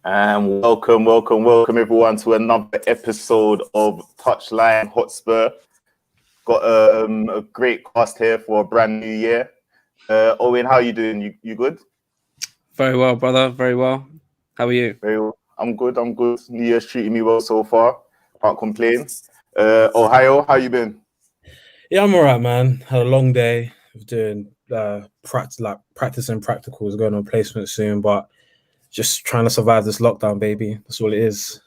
And welcome everyone to another episode of Touchline Hotspur. Got a great cast here for a brand new year. Owen, how are you doing? You good? Very well, brother. Very well. How are you? Very well. I'm good. New Year's treating me well so far. Can't complain. Ohio, how you been? Yeah, I'm all right, man. Had a long day of doing practicing practicals, going on placement soon, but just trying to survive this lockdown, baby. That's all it is.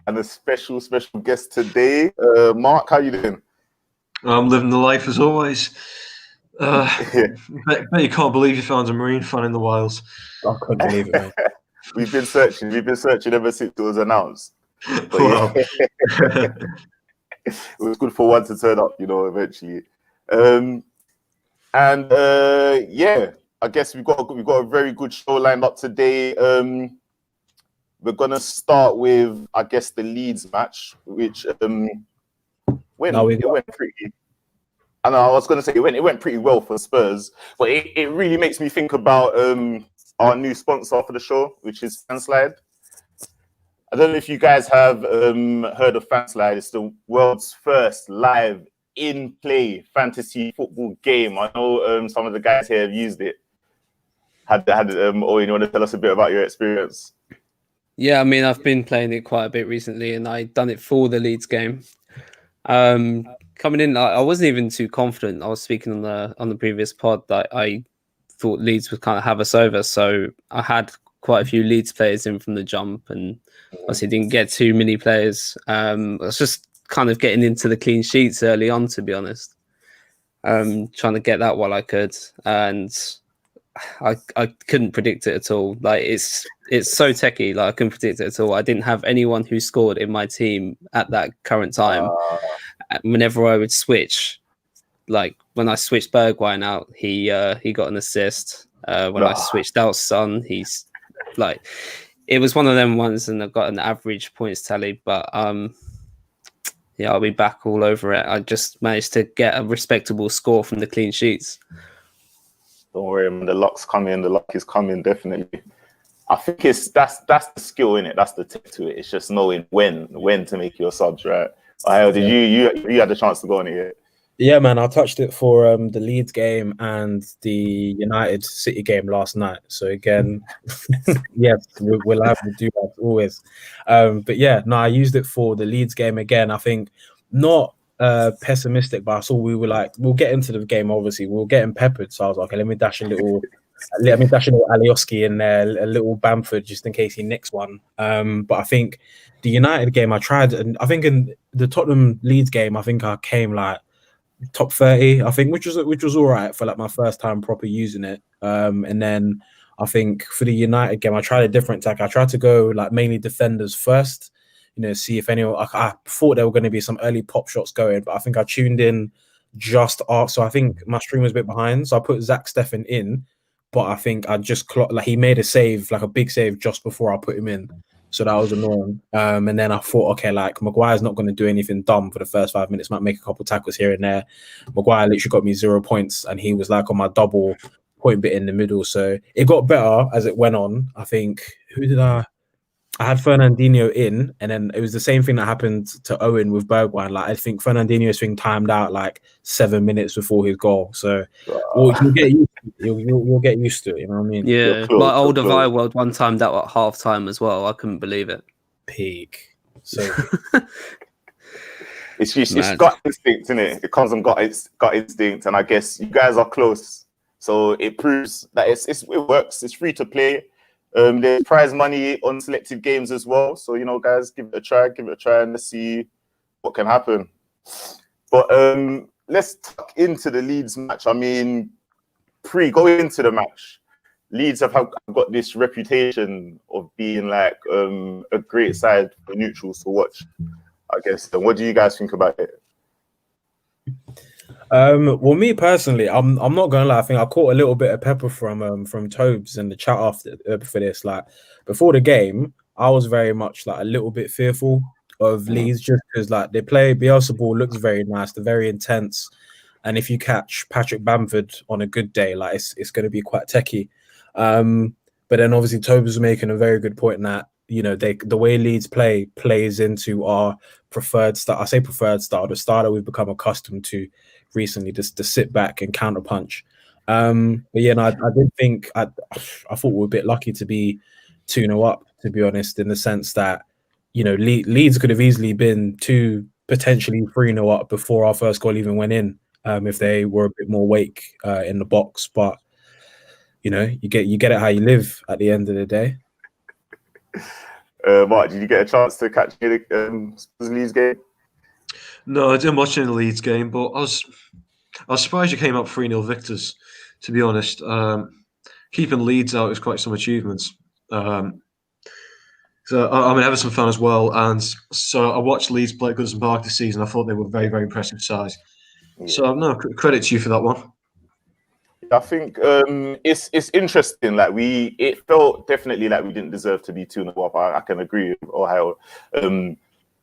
And a special guest today, Mark. How you doing? I'm living the life as always. Bet you can't believe you found a Marine fan in the wilds. I couldn't believe it, man. We've been searching ever since it was announced. But Wow. yeah. It was good for one to turn up, eventually. I guess we've got a very good show lined up today. We're gonna start with, I guess, the Leeds match, which went pretty. I know I was gonna say it went pretty well for Spurs, but it really makes me think about our new sponsor for the show, which is Fanslide. I don't know if you guys have heard of Fanslide. It's the world's first live in-play fantasy football game. I know some of the guys here have used it. Owen, you want to tell us a bit about your experience? Yeah, I mean, I've been playing it quite a bit recently, and I done it for the Leeds game. Coming in, I wasn't even too confident. I was speaking on the previous pod that I thought Leeds would kind of have us over, so I had quite a few Leeds players in from the jump, and obviously didn't get too many players. I was just kind of getting into the clean sheets early on, to be honest. Trying to get that while I could, and I couldn't predict it at all. Like it's so techie, like I couldn't predict it at all. I didn't have anyone who scored in my team at that current time. Whenever I would switch, like when I switched Bergwijn out, he got an assist. When I switched out Son, he's like, it was one of them ones, and I've got an average points tally, but yeah, I'll be back all over it. I just managed to get a respectable score from the clean sheets. Don't worry, man. The luck's coming. The luck is coming, definitely. I think that's the skill in it. That's the tip to it. It's just knowing when to make your subs, right? Did you had the chance to go on it yet? Yeah, man. I touched it for the Leeds game and the United City game last night. So again, yes, we'll have to do that always. But yeah, no, I used it for the Leeds game again. I think not pessimistic, but I saw we'll get into the game. Obviously, we were getting peppered, so I was like, okay, let me dash a little Alioski in there, a little Bamford, just in case he nicks one. But I think the United game I tried, and I think in the Tottenham Leeds game, I think I came like top 30, I think, which was all right for like my first time proper using it. And then I think for the United game, I tried a different tack. I tried to go like mainly defenders first, see if anyone. I thought there were going to be some early pop shots going, but I think I tuned in just after. So I think my stream was a bit behind, so I put Zach Steffen in, but I think I just clocked, like, he made a save, like a big save, just before I put him in. So that was annoying. And then I thought, okay, like Maguire's not going to do anything dumb for the first 5 minutes, might make a couple tackles here and there. Maguire literally got me 0 points, and he was like on my double point bit in the middle. So it got better as it went on. I think, I had Fernandinho in, and then it was the same thing that happened to Owen with Bergwijn. Like, I think Fernandinho's thing timed out like 7 minutes before his goal. So you'll get used to it, you know what I mean? Yeah, my older Vi World one timed out at half time as well. I couldn't believe it. Peak. So it's gut instinct, isn't it? It comes from gut instinct, and I guess you guys are close. So it proves that it works. It's free to play. There's prize money on selected games as well. So, guys, give it a try, and let's see what can happen. But let's tuck into the Leeds match. I mean, going into the match, Leeds have got this reputation of being like a great side for neutrals to watch, I guess. And what do you guys think about it? Well, me personally, I'm not gonna lie. I think I caught a little bit of pepper from Tobes in the chat after for this. Like, before the game, I was very much like a little bit fearful of Leeds, just because like they play Bielsa ball looks very nice, they're very intense. And if you catch Patrick Bamford on a good day, like it's going to be quite techie. But then obviously Toby was making a very good point in that, you know, the way Leeds plays into our preferred style. I say preferred style, the style that we've become accustomed to recently, just to sit back and counter punch. But yeah, no, I did think I thought we were a bit lucky to be 2-0 up, to be honest, in the sense that, you know, Leeds could have easily been potentially 3-0 up before our first goal even went in, if they were a bit more awake in the box. But you know, you get it how you live at the end of the day. Mark, did you get a chance to catch the Spurs Leeds game? No, I didn't watch any of the Leeds game, but I was surprised you came up 3-0 victors, to be honest. Keeping Leeds out is quite some achievements. So I'm an Everton fan as well, and so I watched Leeds play at Goodison Park this season. I thought they were very, very impressive size. Yeah. So no, credit to you for that one. I think it's interesting. Like it felt definitely like we didn't deserve to be 2-0 up. I can agree with Ohio.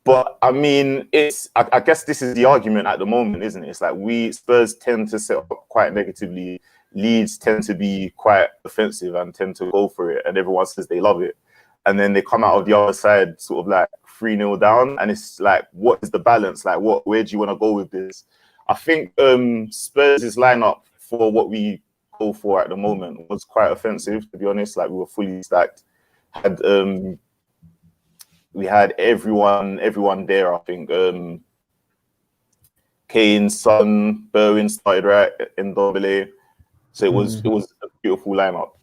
But I mean, I guess this is the argument at the moment, isn't it? It's like Spurs tend to set up quite negatively. Leeds tend to be quite offensive and tend to go for it, and everyone says they love it. And then they come out of the other side sort of like 3-0 down, and it's like, what is the balance? Like, where do you want to go with this? I think Spurs' lineup for what we go for at the moment was quite offensive, to be honest. Like, we were fully stacked. We had everyone there. I think Kane, Son, Bergwijn started right, Ndombele. So it was a beautiful lineup.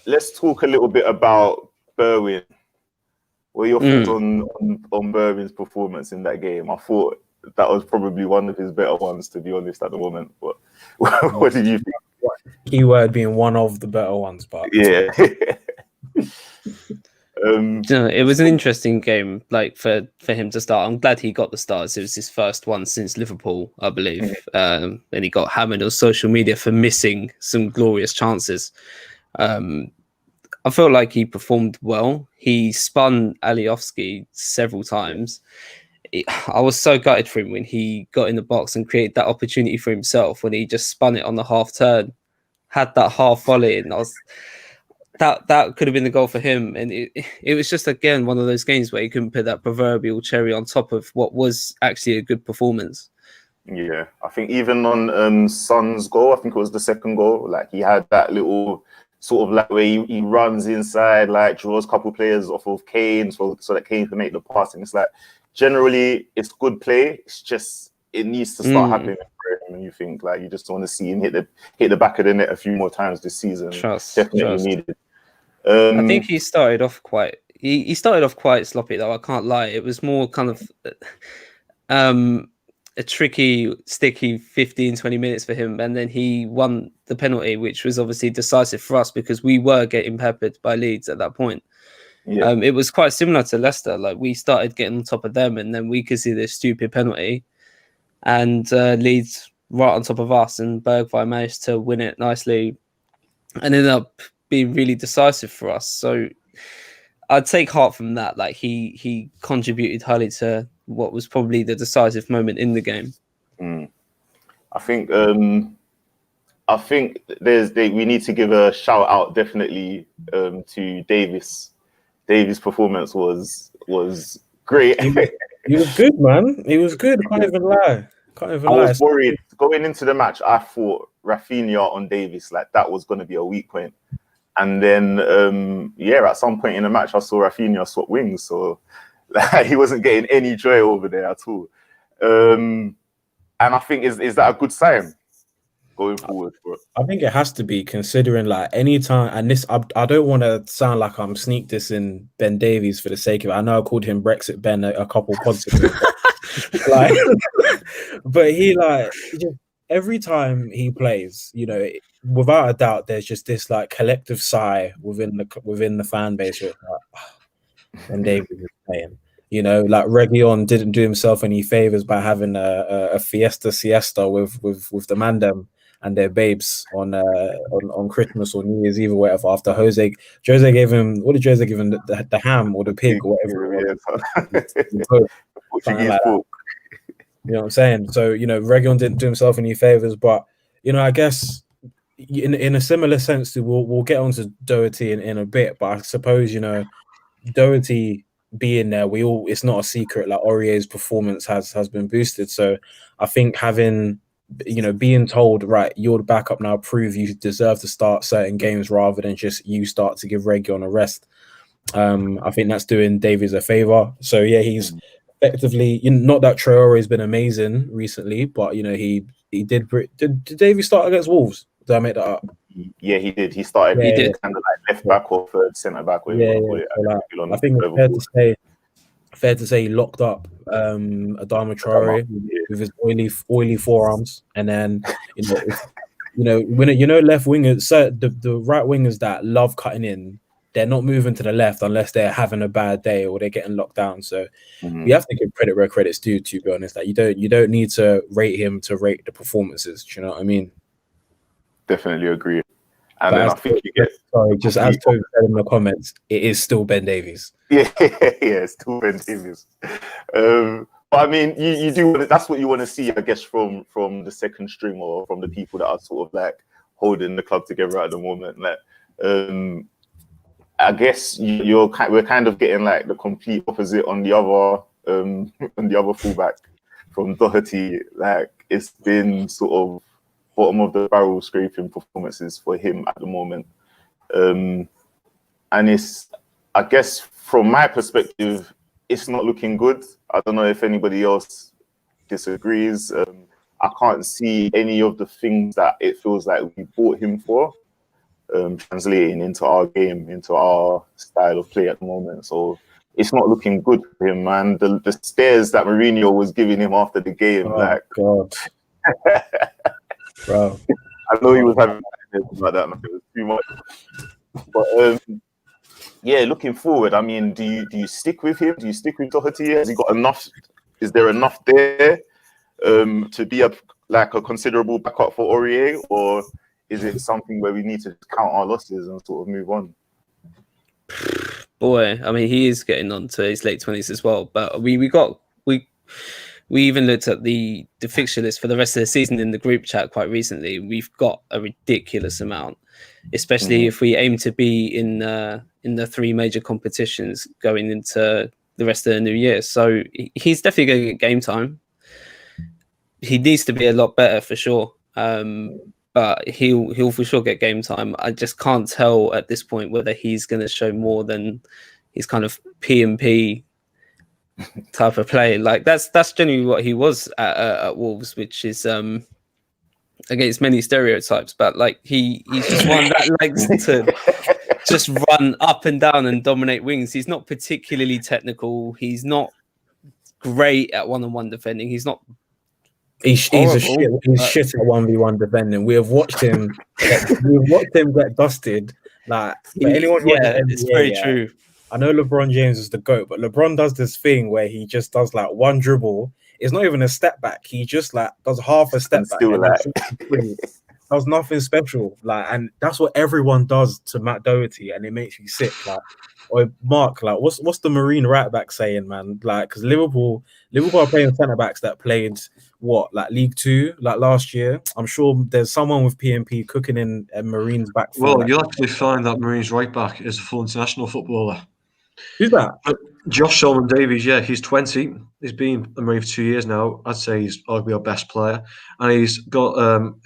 Let's talk a little bit about Bergwijn. What are your thoughts on Bergwijn's performance in that game? I thought that was probably one of his better ones, to be honest, at the moment. But what did you think? Keyword being one of the better ones, but yeah. It was an interesting game, like for him to start. I'm glad he got the stars. It was his first one since Liverpool, I believe. And he got hammered on social media for missing some glorious chances. I felt like he performed well. He spun Alioski several times. I was so gutted for him when he got in the box and created that opportunity for himself, when he just spun it on the half turn, had that half volley, and that could have been the goal for him. And it was just, again, one of those games where he couldn't put that proverbial cherry on top of what was actually a good performance. Yeah, I think even on Son's goal, I think it was the second goal, like he had that little sort of like where he runs inside, like draws a couple players off of Kane so that Kane can make the pass. And it's like, generally, it's good play. It's just, it needs to start happening for him. And you think, like, you just want to see him hit the back of the net a few more times this season. Definitely needed. I think he started off quite. He started off quite sloppy, though. I can't lie. It was more kind of a tricky, sticky 15, 20 minutes for him. And then he won the penalty, which was obviously decisive for us because we were getting peppered by Leeds at that point. Yeah. It was quite similar to Leicester. Like, we started getting on top of them, and then we could see this stupid penalty, and Leeds right on top of us, and Bergwijn managed to win it nicely and ended up being really decisive for us. So I'd take heart from that. Like, he contributed highly to what was probably the decisive moment in the game. I think we need to give a shout out definitely to Davis. Davis' performance was great. He was good, man. He was good. Can't even lie. I was worried going into the match. I thought Rafinha on Davis, like, that was going to be a weak point. And then, at some point in the match, I saw Rafinha swap wings, so like, he wasn't getting any joy over there at all. And I think is that a good sign going forward? I think it has to be, considering, like, any time, and this, I don't want to sound like I'm sneak dissing Ben Davies for the sake of it. I know I called him Brexit Ben a couple pods ago, but he just, every time he plays, you know, without a doubt, there's just this like collective sigh within the fan base. Like, Ben Davies is playing. You know, like, Reguilon didn't do himself any favors by having a siesta with the Mandem and their babes on Christmas or New Year's Eve or whatever. After Jose gave him, what did Jose give him? The ham or the pig or whatever. Portuguese pork. You know what I'm saying? So, Reguilon didn't do himself any favors, but I guess in a similar sense to we'll get onto Doherty in a bit, but I suppose Doherty being there, it's not a secret. Like Aurier's performance has been boosted, so I think having being told, right, you're the backup now, prove you deserve to start certain games rather than just you start to give Reguilon a rest. I think that's doing Davies a favor. So yeah, he's effectively, not that Traore has been amazing recently, but he did. Did Davies start against Wolves? Did I make that up? Yeah, he did. He started. Yeah, he did kind of like left back or third centre back. So, I think it's fair to say he locked up Adama Traore with his oily forearms, and then when left wingers, the right wingers that love cutting in, they're not moving to the left unless they're having a bad day or they're getting locked down. So we have to give credit where credit's due. To be honest, that you don't need to rate him to rate the performances. Do you know what I mean? Definitely agree. And then I think you get just as Toby said in the comments, it is still Ben Davies. Yeah, it's still Ben Davies. But I mean, you do. That's what you want to see, I guess, from the second string or from the people that are sort of like holding the club together at the moment. Like, I guess we're kind of getting like the complete opposite on the other fullback from Doherty. Like, it's been sort of bottom of the barrel scraping performances for him at the moment. And it's, I guess, from my perspective, it's not looking good. I don't know if anybody else disagrees. I can't see any of the things that it feels like we bought him for translating into our game, into our style of play at the moment. So it's not looking good for him, man. The stares that Mourinho was giving him after the game, God. Bro, I know he was having about that. It was too much. But yeah, looking forward, I mean, do you stick with him? Do you stick with Doherty? Has he got enough? Is there enough there to be a considerable backup for Aurier, or is it something where we need to count our losses and sort of move on? Boy, I mean, he is getting on to his late 20s as well. But we even looked at the fixture list for the rest of the season in the group chat quite recently. We've got a ridiculous amount, especially if we aim to be in the three major competitions going into the rest of the new year. So he's definitely going to get game time. He needs to be a lot better for sure, but he'll for sure get game time. I just can't tell at this point whether he's going to show more than his kind of P&P type of play. Like that's generally what he was at Wolves, which is against many stereotypes, but like he's just one that likes to just run up and down and dominate wings. He's not particularly technical. He's not great at one-on-one defending. He's not. He's shit at 1v1 defending. We have watched him. Get dusted. Like anyone, it's very true. I know LeBron James is the GOAT, but LeBron does this thing where he just does like one dribble. It's not even a step back. He just like does half a step back. Does nothing special. Like, and that's what everyone does to Matt Doherty, and it makes you sick. Like, or Mark, like, what's the Marine right back saying, man? Like, because Liverpool are playing centre backs that played like League Two, like last year. I'm sure there's someone with P&P cooking in a Marine's back. Well, you'll actually find that Marine's right back is a full international footballer. Who's that? Josh Solomon Davies, yeah, he's 20. He's been a Marine for 2 years now. I'd say he's arguably our best player. And he's got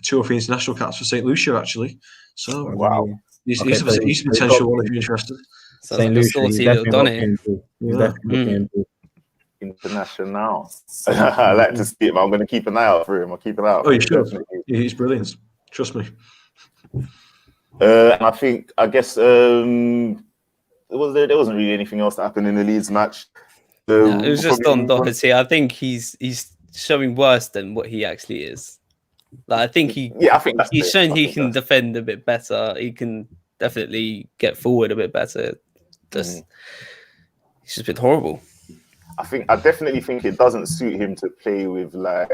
2 or 3 international caps for St. Lucia, actually. So, wow. He's a potential one if you're interested. St. Lucia, he's definitely international. I like to see him. I'm going to keep an eye out for him. I'll keep an eye out. Oh, you should. He's brilliant. Trust me. And I guess there wasn't really anything else that happened in the Leeds match. It was just on Doherty. I think he's showing worse than what he actually is. Like, I think he's shown he can defend a bit better. He can definitely get forward a bit better. He's just been horrible. I definitely think it doesn't suit him to play with like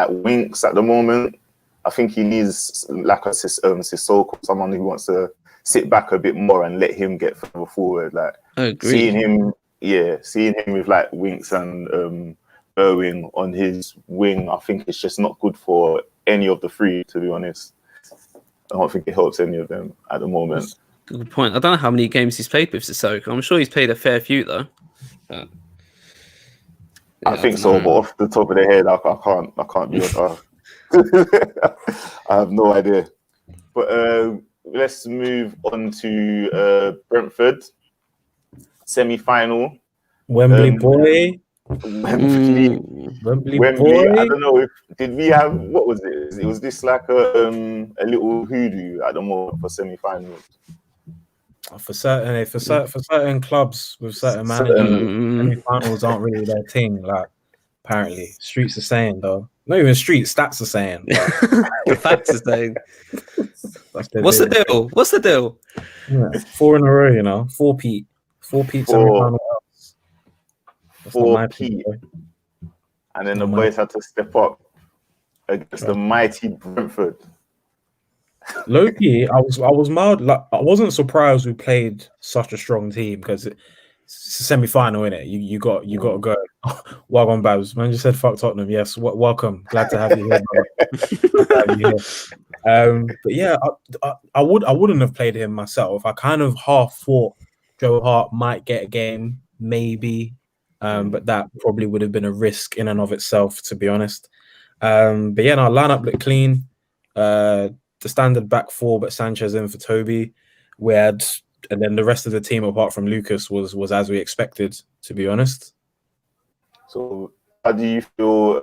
winks at the moment. I think he needs like a Sissoko, someone who wants to sit back a bit more and let him get further forward. Like, seeing him with like winks and Bergwijn on his wing, I think it's just not good for any of the three, to be honest. I don't think it helps any of them at the moment. Good point. I don't know how many games he's played with Sissoko. I'm sure he's played a fair few though. But, I think so, but off the top of the head, I can't be on. I have no idea. But let's move on to Brentford semi-final. Wembley boy. Wembley boy. I don't know if did we have what was it? It was this like a little hoodoo at the moment for semi-finals. For certain clubs with certain managers, semi-finals aren't really their thing. Like apparently, streets are saying though. Not even streets, stats are saying. The facts are saying. What's the deal? What's the deal? Yeah, 4 in a row, you know. 4-peat semi-final. 4-peat. And then the boys had to step up against the mighty Brentford. Low-key, I was mild. Like, I wasn't surprised we played such a strong team because it's a semi-final, innit? You got to go. Welcome, Babs. Man just said fuck Tottenham. Yes, welcome. Glad to have you here, brother. But yeah, I wouldn't have played him myself. I kind of half thought Joe Hart might get a game, maybe, but that probably would have been a risk in and of itself, to be honest. But yeah, our lineup looked clean. The standard back four, but Sanchez in for Toby. And then the rest of the team, apart from Lucas, was as we expected, to be honest. So how do you feel?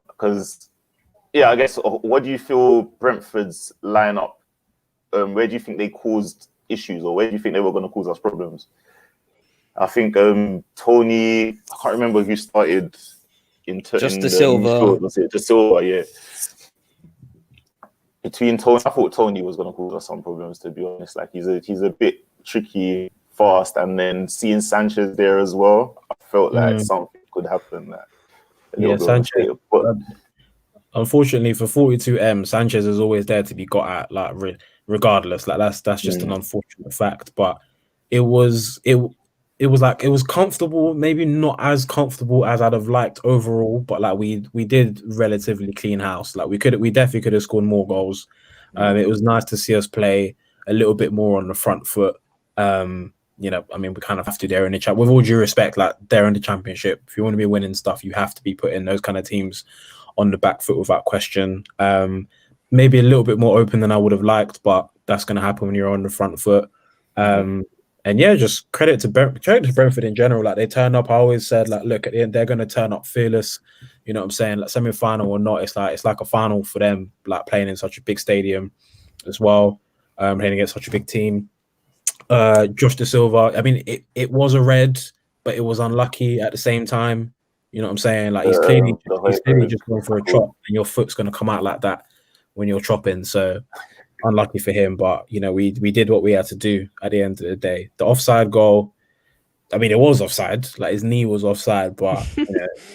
Because I guess what do you feel Brentford's lineup? Where do you think they caused issues, or where do you think they were going to cause us problems? I think Tony. I can't remember who started Just De Silva. Was it De Silva? Yeah. Between Tony, I thought Tony was going to cause us some problems. To be honest, like he's a bit tricky, fast, and then seeing Sanchez there as well, I felt like something could happen. Sanchez. But unfortunately, for 42M, Sanchez is always there to be got at, like regardless. Like that's just an unfortunate fact. But it was comfortable, maybe not as comfortable as I'd have liked overall, but like we did relatively clean house. Like we definitely could have scored more goals. It was nice to see us play a little bit more on the front foot. We kind of have to there in the chat. With all due respect, like they're in the Championship. If you want to be winning stuff, you have to be putting those kind of teams on the back foot without question. Maybe a little bit more open than I would have liked, but that's going to happen when you're on the front foot. And yeah, just credit to Brentford in general. Like they turned up. I always said, like, look, at the end, they're going to turn up fearless. You know what I'm saying? Like semi-final or not, it's like a final for them. Like playing in such a big stadium as well, playing against such a big team. Josh De Silva. I mean, it was a red, but it was unlucky at the same time. You know what I'm saying? Like he's clearly just going for a chop, and your foot's going to come out like that when you're chopping. So. Unlucky for him, but we did what we had to do at the end of the day. The offside goal, I mean, it was offside. Like his knee was offside, but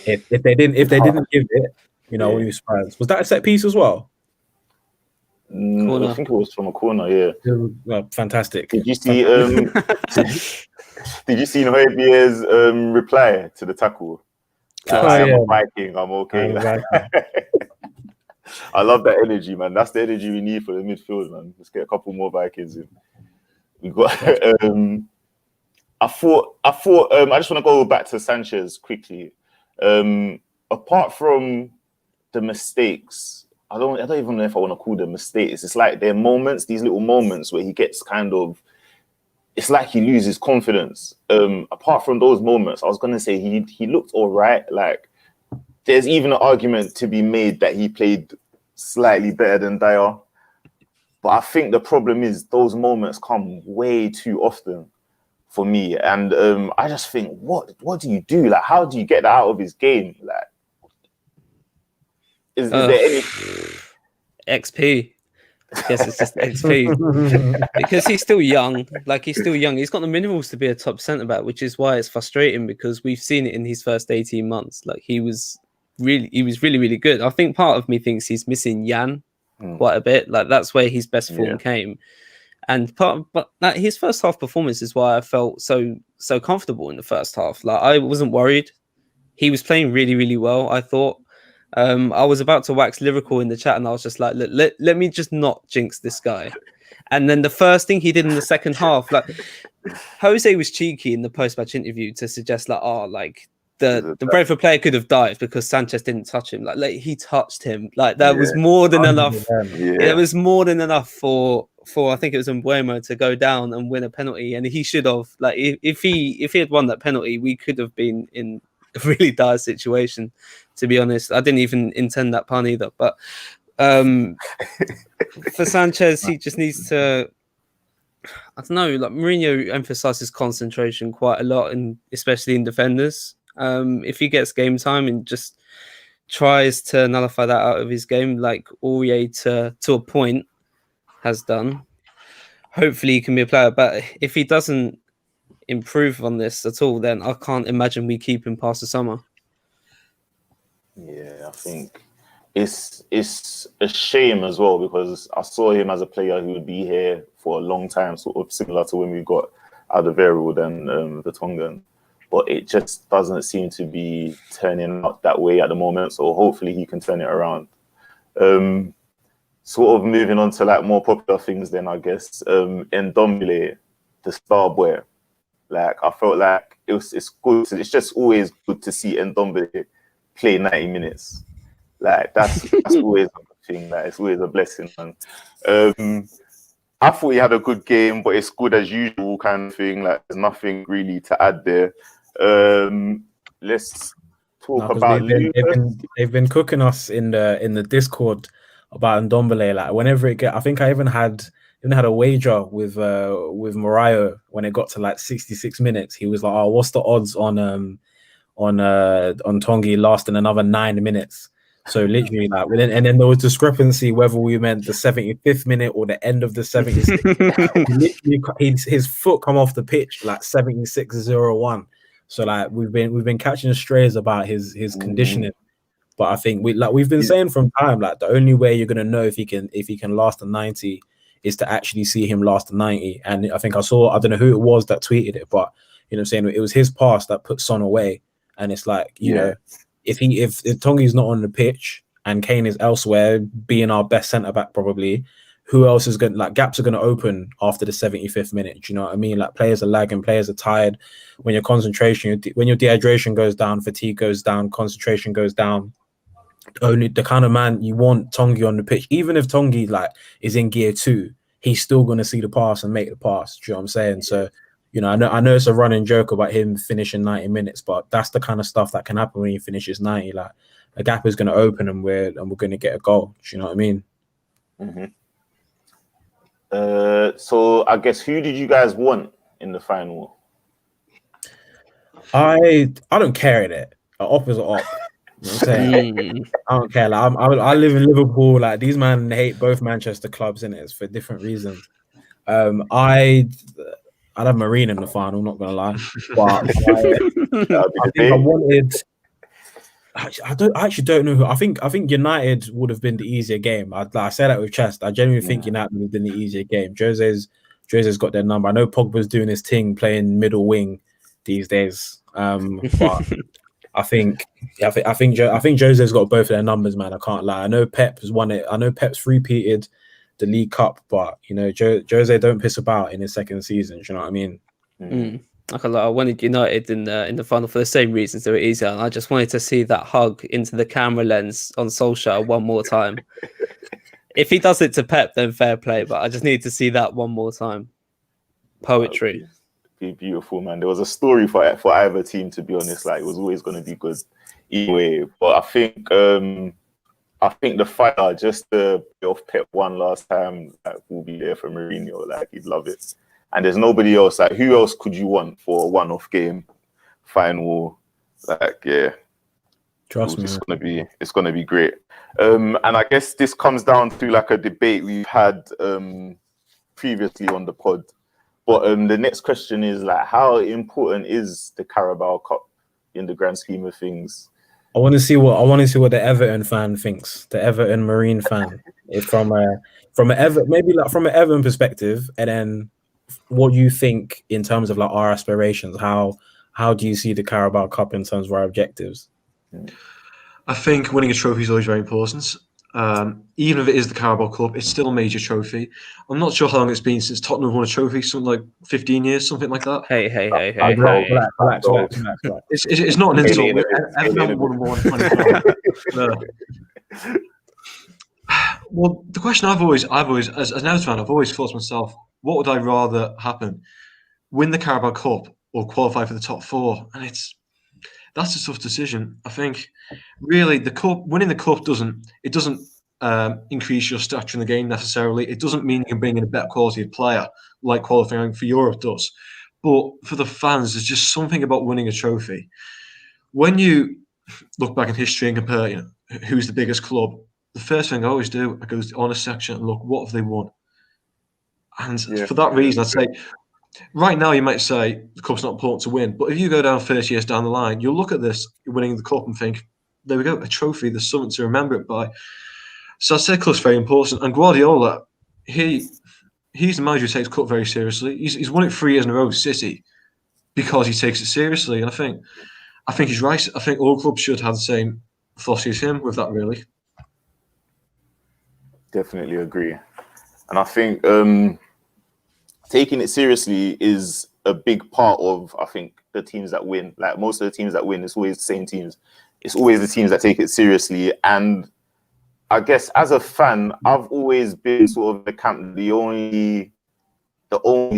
if they didn't give it, we were surprised. Was that a set piece as well? I think it was from a corner. Yeah, fantastic. Did you see? Did you see Højbjerg's reply to the tackle? I'm a Viking. I'm okay. I love that energy, man. That's the energy we need for the midfield, man. Let's get a couple more Vikings in. We got. I thought. I just want to go back to Sanchez quickly. Apart from the mistakes, I don't even know if I want to call them mistakes. It's like they're moments, these little moments where he gets kind of. It's like he loses confidence. Apart from those moments, I was gonna say he looked all right. Like. There's even an argument to be made that he played slightly better than Dyer. But I think the problem is those moments come way too often for me. And I just think, what do you do? Like, how do you get that out of his game? Like, is there any... XP. I guess it's just XP. Because he's still young. Like, he's still young. He's got the minerals to be a top centre-back, which is why it's frustrating because we've seen it in his first 18 months. Like, he was really, really good. I think part of me thinks he's missing Jan quite a bit. Like that's where his best form came. And his first half performance is why I felt so comfortable in the first half. Like I wasn't worried he was playing really, really well, I thought. I was about to wax lyrical in the chat, and I was just like, let me just not jinx this guy. And then the first thing he did in the second half, like Jose was cheeky in the post-match interview to suggest like, oh, like the Brentford player could have dived because Sanchez didn't touch him. Like he touched him. Like that was more than enough. It was more than enough for I think it was Mbuemo to go down and win a penalty, and he should have. Like if he had won that penalty, we could have been in a really dire situation. To be honest, I didn't even intend that pun either. But for Sanchez, he just needs to. I don't know. Like Mourinho emphasizes concentration quite a lot, and especially in defenders. If he gets game time and just tries to nullify that out of his game, like Aurier to a point has done, hopefully he can be a player. But if he doesn't improve on this at all, then I can't imagine we keep him past the summer. Yeah, I think it's a shame as well, because I saw him as a player who would be here for a long time, sort of similar to when we got Alderweireld and the Tongan. But it just doesn't seem to be turning out that way at the moment. So hopefully he can turn it around. Sort of moving on to like more popular things then, I guess. Ndombele, the star boy. Like I felt like it's good. It's just always good to see Ndombele play 90 minutes. Like that's always a good thing. Like it's always a blessing, man. I thought he had a good game, but it's good as usual kind of thing. Like there's nothing really to add there. Let's talk about they've been cooking us in the Discord about Ndombele. Like whenever it I think I even had a wager with Morayo when it got to like 66 minutes. He was like, "Oh, what's the odds on Tongi lasting another 9 minutes?" So literally, like, and then there was discrepancy whether we meant the 75th minute or the end of the 76th. Literally, his foot come off the pitch like 76:01. So like we've been catching strays about his conditioning, but I think we've been saying from time, like the only way you're gonna know if he can last a 90 is to actually see him last a 90. And I think I don't know who it was that tweeted it, but you know what I'm saying, it was his pass that put Son away. And it's like, you know, if Tongi's not on the pitch and Kane is elsewhere, being our best centre back probably, who else is going to, like, gaps are going to open after the 75th minute? Do you know what I mean? Like players are lagging, players are tired. When your concentration, when your dehydration goes down, fatigue goes down, concentration goes down. Only the kind of man you want Tongi on the pitch. Even if Tongi like is in gear 2, he's still going to see the pass and make the pass. Do you know what I'm saying? So, you know, I know it's a running joke about him finishing 90 minutes, but that's the kind of stuff that can happen when he finishes 90. Like a gap is going to open and we're going to get a goal. Do you know what I mean? Mm-hmm. So I guess who did you guys want in the final? I don't care in it. Op is an op. You know what I'm saying? I don't care. Like I live in Liverpool. Like these men hate both Manchester clubs, and it's for different reasons. I'd have Marine in the final. Not gonna lie, but I think I wanted. I actually don't know who. I think United would have been the easier game. I say that with chest. I genuinely think United would have been the easier game. Jose's got their number. I know Pogba's doing his thing, playing middle wing these days. But I think Jose's got both of their numbers, man. I can't lie. I know Pep has won it. I know Pep's repeated the League Cup, but you know, Jose don't piss about in his second season. Do you know what I mean? I wanted United in the final for the same reasons. They were easier, and I just wanted to see that hug into the camera lens on Solskjaer one more time. If he does it to Pep, then fair play. But I just need to see that one more time. Poetry. Be beautiful, man. There was a story for either team, to be honest. Like it was always going to be good either way. But I think the fire, just the off Pep one last time, like, will be there for Mourinho. Like he'd love it. And there's nobody else. Like who else could you want for a one-off game final? Like trust me, it's gonna be great. And I guess this comes down to like a debate we've had previously on the pod. But the next question is like, how important is the Carabao Cup in the grand scheme of things? I want to see what the Everton fan thinks. The Everton Marine fan, from an Everton perspective, and then what you think in terms of like our aspirations. How how do you see the Carabao Cup in terms of our objectives? I think winning a trophy is always very important. Even if it is the Carabao Cup, it's still a major trophy. I'm not sure how long it's been since Tottenham won a trophy, something like 15 years, something like that. Hey. Relax. It's not an insult. Everyone haven't won more than 25. No. Well, the question I've always, as an Everton fan, I've always thought to myself, what would I rather happen? Win the Carabao Cup or qualify for the top four? And that's a tough decision. I think really winning the cup doesn't increase your stature in the game necessarily. It doesn't mean you can bring in a better quality of player like qualifying for Europe does. But for the fans, there's just something about winning a trophy. When you look back in history and compare, who's the biggest club, the first thing I always do, I go to the honours section and look, what have they won? And for that reason, I'd say, right now you might say the cup's not important to win, but if you go down 30 years down the line, you'll look at this, winning the cup, and think, there we go, a trophy, there's something to remember it by. So I'd say cup's very important. And Guardiola, he's the manager who takes cup very seriously. He's won it 3 years in a row with City because he takes it seriously. And I think he's right. I think all clubs should have the same philosophy as him with that, really. Definitely agree. And I think taking it seriously is a big part of, I think, the teams that win. Like most of the teams that win, it's always the same teams. It's always the teams that take it seriously. And I guess as a fan, I've always been sort of the camp, the only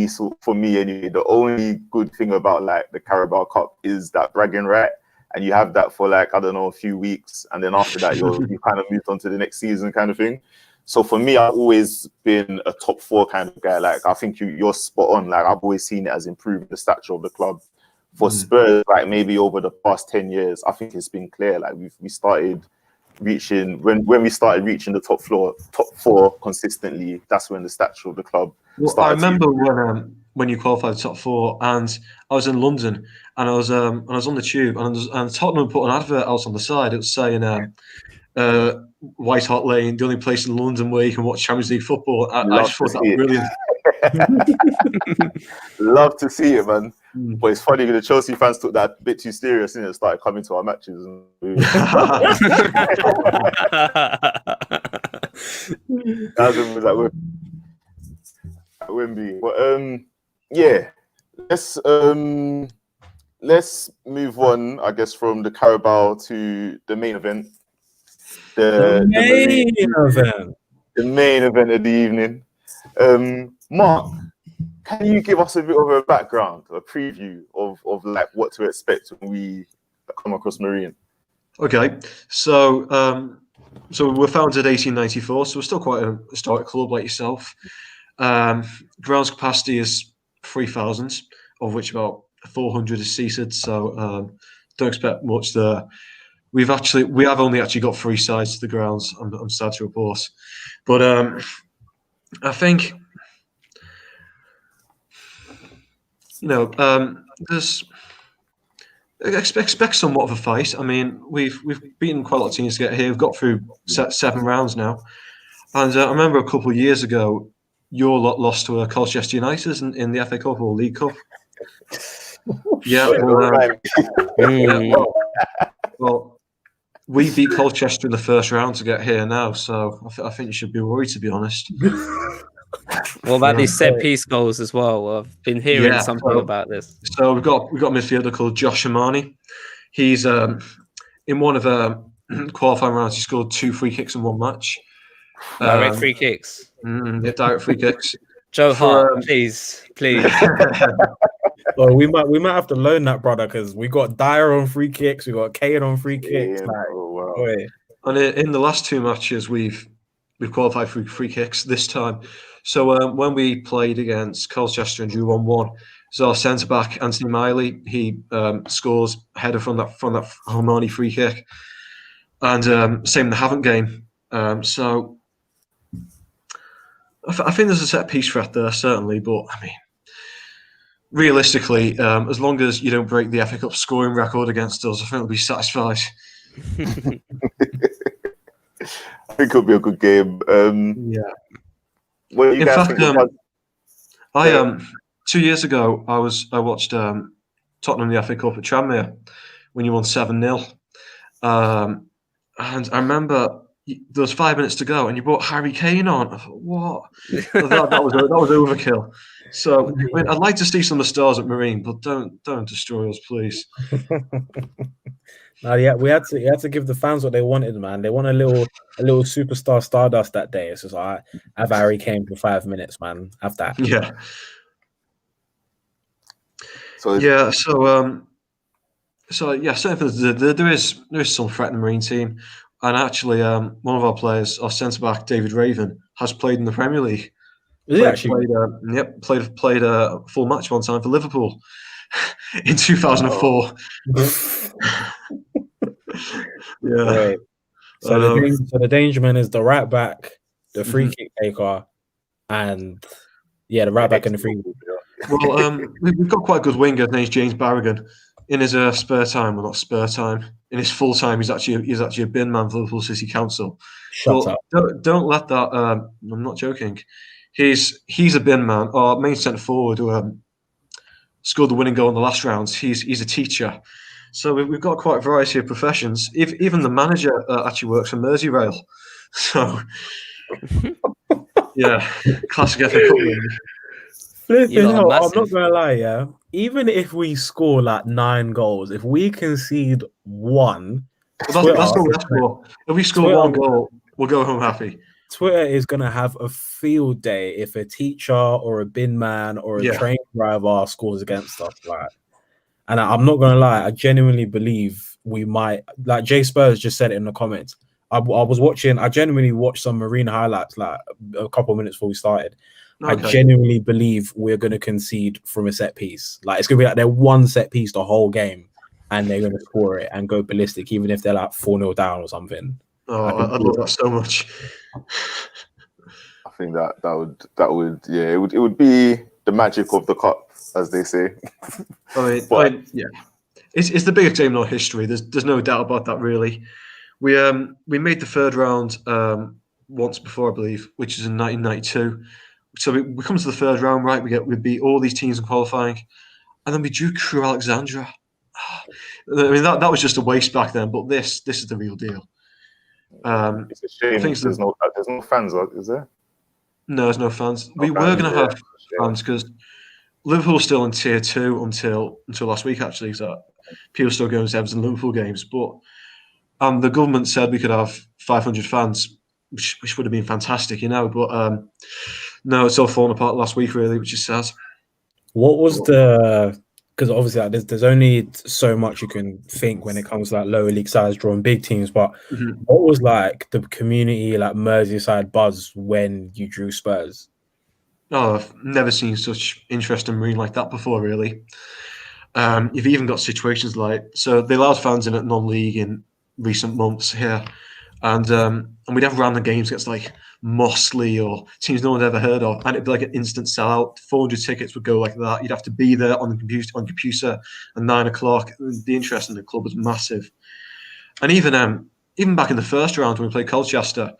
sort, for me anyway, the only good thing about like the Carabao Cup is that bragging right. And you have that for like, I don't know, a few weeks. And then after that, you kind of moved on to the next season kind of thing. So for me, I've always been a top four kind of guy. Like, I think you're spot on. Like, I've always seen it as improving the stature of the club. For Spurs, like maybe over the past 10 years, I think it's been clear. Like we started reaching, when we started reaching the top four consistently, that's when the stature of the club started. I remember when you qualified the top four, and I was in London, and I was on the tube, and Tottenham put an advert out on the side. It was saying White Hart Lane, the only place in London where you can watch Champions League football. I just thought that brilliant. Love to see it, man. But it's funny, the Chelsea fans took that a bit too serious and started coming to our matches. That was at Wembley. But yeah, let's move on, I guess, from the Carabao to the main event. The main event of the evening. Mark, can you give us a bit of a background, a preview of like what to expect when we come across Marine? Okay, so we were founded in 1894, so we're still quite a historic club like yourself. Grounds capacity is 3,000, of which about 400 is seated, so don't expect much there. We have only actually got 3 sides to the grounds. I'm sad to report, but I think there's expect somewhat of a fight. I mean, we've beaten quite a lot of teams to get here. We've got through 7 rounds now, and I remember a couple of years ago, your lot lost to Colchester United in the FA Cup or League Cup. Yeah, well, we beat Colchester in the first round to get here now, so I think you should be worried, to be honest. What about these set piece goals as well? I've been hearing something about this. So we've got a midfielder called Josh Shamani. He's in one of qualifying rounds. He scored 2 free kicks in one match. Direct free kicks. Direct free kicks. Joe Hart, please. Well, we might have to loan that, brother, because we got Dyer on free kicks, we got Kane on free kicks. And in the last 2 matches, we've qualified for free kicks this time. So when we played against Colchester and drew 1-1, so our centre back Anthony Miley, he scores a header from that Harmony free kick, and same in the Havant game. So I think there's a set piece threat there, certainly, but I mean, realistically, as long as you don't break the FA Cup scoring record against us, I think we'll be satisfied. I think it'll be a good game. In fact, 2 years ago, I watched Tottenham the FA Cup at Tranmere when you won 7-0. And I remember there was 5 minutes to go, and you brought Harry Kane on. I thought, what? that was overkill. So I mean, I'd like to see some of the stars at Marine, but don't destroy us, please. Yeah, we had to give the fans what they wanted, man. They want a little superstar Stardust that day. It's just like, have Harry Kane for 5 minutes, man. Have that. Yeah. So there is some threat in the Marine team, and actually, one of our players, our centre back David Raven, has played in the Premier League. Is he actually? Played a full match one time for Liverpool in 2004. Yeah. Right. So the danger man is the right back, the free kick taker, and the right back and the free kick. Well, we've got quite a good winger. His name's James Barragan. In his spare time, well, not spare time, in his full time, he's actually a bin man for Liverpool City Council. Shut up! Don't let that. I'm not joking. He's a bin man. Our main centre forward who scored the winning goal in the last round. He's a teacher. So we've got quite a variety of professions. Even the manager actually works for Merseyrail. So yeah, classic FA Cup win. I'm not gonna lie, yeah. Even if we score like 9 goals, if we concede 1, that's all we ask for. If we score 1 goal, we'll go home happy. Twitter is gonna have a field day if a teacher or a bin man or a train driver scores against us. Like, and I'm not gonna lie, I genuinely believe we might. Like Jay Spurs just said it in the comments. I genuinely watched some Marine highlights like a couple of minutes before we started. Okay. I genuinely believe we're going to concede from a set piece. Like, it's going to be like they're one set piece the whole game, and they're going to score it and go ballistic, even if they're like 4-0 down or something. Oh, I love that so much. I think that would it would be the magic of the cup, as they say. It's the biggest game in our history. There's no doubt about that, really. We made the third round once before, I believe, which is in 1992. So we come to the third round, right? We beat all these teams in qualifying, and then we drew Crewe Alexandra. I mean, that was just a waste back then, but this is the real deal. It's a shame there's no fans, is there? No, there's no fans. We were going to have fans because Liverpool's still in Tier 2 until last week, actually. So people still going to Everton Liverpool games, but the government said we could have 500 fans, which would have been fantastic, but no, it's all fallen apart last week, really, which is sad. What was because obviously like, there's only so much you can think when it comes to like lower league sides drawing big teams, but what was like the community, like Merseyside buzz when you drew Spurs? Oh, I've never seen such interest in Marine like that before, really. You've even got situations like, so they allowed fans in at non-league in recent months here, and we'd have random games against like Mossley or teams no one's ever heard of, and it'd be like an instant sellout. 400 tickets would go like that. You'd have to be there on the computer at 9 o'clock. The interest in the club was massive. And even back in the first round when we played Colchester,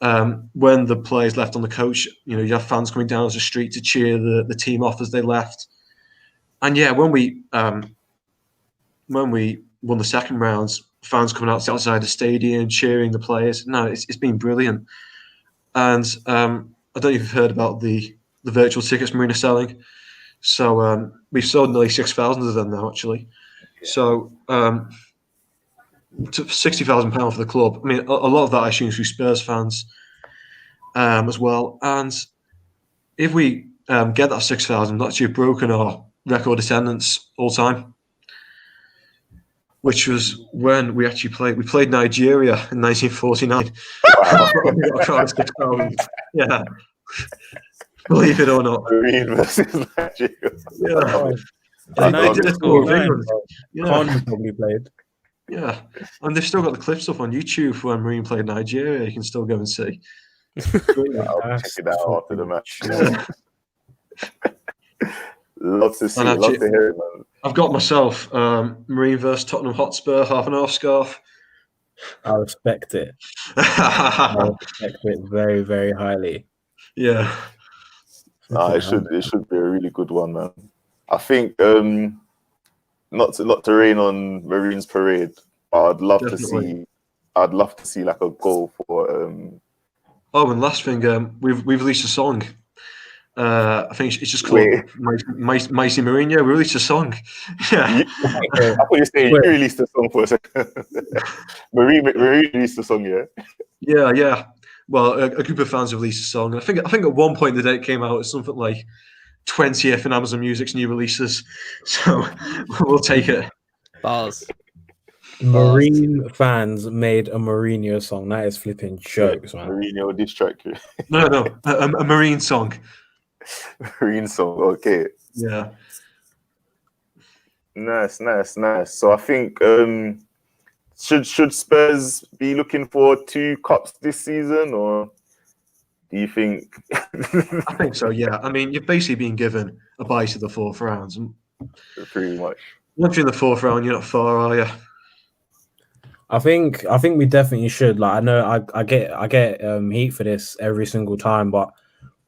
when the players left on the coach, you have fans coming down the street to cheer the team off as they left. And yeah, when we won the second rounds, fans coming outside the stadium cheering the players. No, it's been brilliant. And I don't know if you've heard about the virtual tickets Marine are selling. So we've sold nearly 6,000 of them now, actually. Yeah. So £60,000 for the club. I mean, a lot of that I assume is through Spurs fans as well. And if we get that 6,000, that's actually broken our record attendance all time, which was when we actually played Nigeria in 1949. Wow. Yeah, believe it or not. Marine versus Nigeria. Yeah, they did a tour of England. Yeah, probably played. Yeah, and they've still got the clips up on YouTube when Marine played Nigeria. You can still go and see. I'll check it out after the match. Love to see, love to hear it, man. I've got myself Marine versus Tottenham Hotspur, half and half scarf. I respect it. I respect it very, very highly. Yeah. It should be a really good one, man. I think not to rain on Marine's parade, but Definitely. I'd love to see like a goal for Oh, and last thing, we've released a song. I think it's just called wait. Mighty Mourinho. We released a song. Yeah. I thought you were saying you released the song for a second. Marine released the song, yeah. Yeah. Well, a group of fans have released a song. And I think at one point the day it came out, it's something like 20th in Amazon Music's new releases. So we'll take it. Bars. Marine fans made a Mourinho song. That is flipping jokes, man. Mourinho diss track. No. A Marine song. Marine song, okay. Yeah. Nice. So I think should Spurs be looking for 2 cups this season, or do you think? I think so. Yeah. I mean, you've basically been given a bye to the 4th rounds. Pretty much. Once you're in the 4th round, you're not far, are you? I think we definitely should. Like, I know I get heat for this every single time, but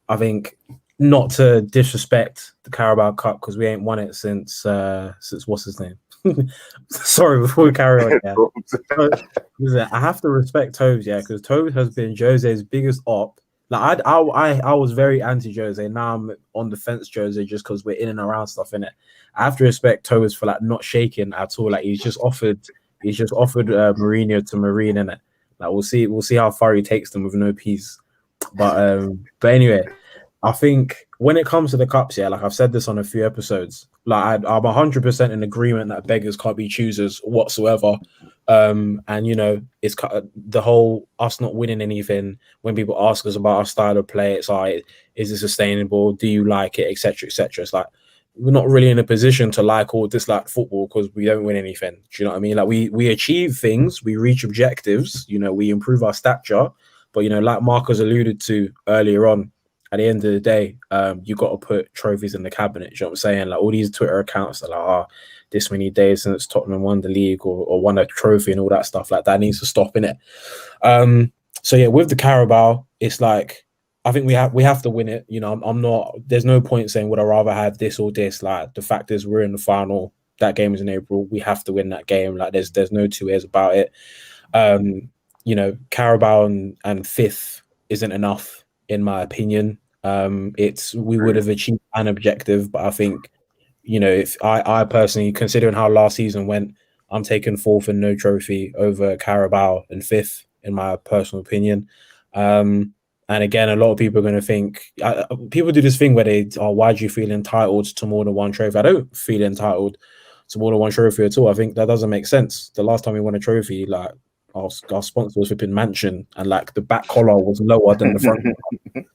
I think not to disrespect the Carabao Cup because we ain't won it since what's his name? Sorry, before we carry on, yeah. I have to respect Toves, yeah, because Toves has been Jose's biggest op. Like I was very anti Jose. Now I'm on the fence Jose just because we're in and around stuff in it. I have to respect Toves for like not shaking at all. Like he's just offered Mourinho to Marine in it. Like we'll see how far he takes them with no peace. But anyway, I think when it comes to the cups, yeah, like I've said this on a few episodes, like I'm 100% in agreement that beggars can't be choosers whatsoever. And you know, it's the whole us not winning anything. When people ask us about our style of play, it's like, is it sustainable? Do you like it, etc., etc. It's like we're not really in a position to like or dislike football because we don't win anything. Do you know what I mean? Like we achieve things, we reach objectives, you know, we improve our stature. But you know, like Marcus alluded to earlier on, at the end of the day, you got to put trophies in the cabinet. You know what I'm saying? Like all these Twitter accounts are like, this many days since Tottenham won the league or won a trophy and all that stuff, like that needs to stop, innit? So yeah, with the Carabao, it's like I think we have to win it. You know, I'm not. There's no point saying would I rather have this or this. Like the fact is, we're in the final. That game is in April. We have to win that game. Like there's no two ways about it. You know, Carabao and fifth isn't enough in my opinion. We would have achieved an objective, but I think, you know, if I personally, considering how last season went, I'm taking fourth and no trophy over Carabao and fifth in my personal opinion. And again, a lot of people are going to think, people do this thing where why do you feel entitled to more than one trophy? I don't feel entitled to more than one trophy at all. I think that doesn't make sense. The last time we won a trophy, like our sponsor was flipping Mansion, and like the back collar was lower than the front.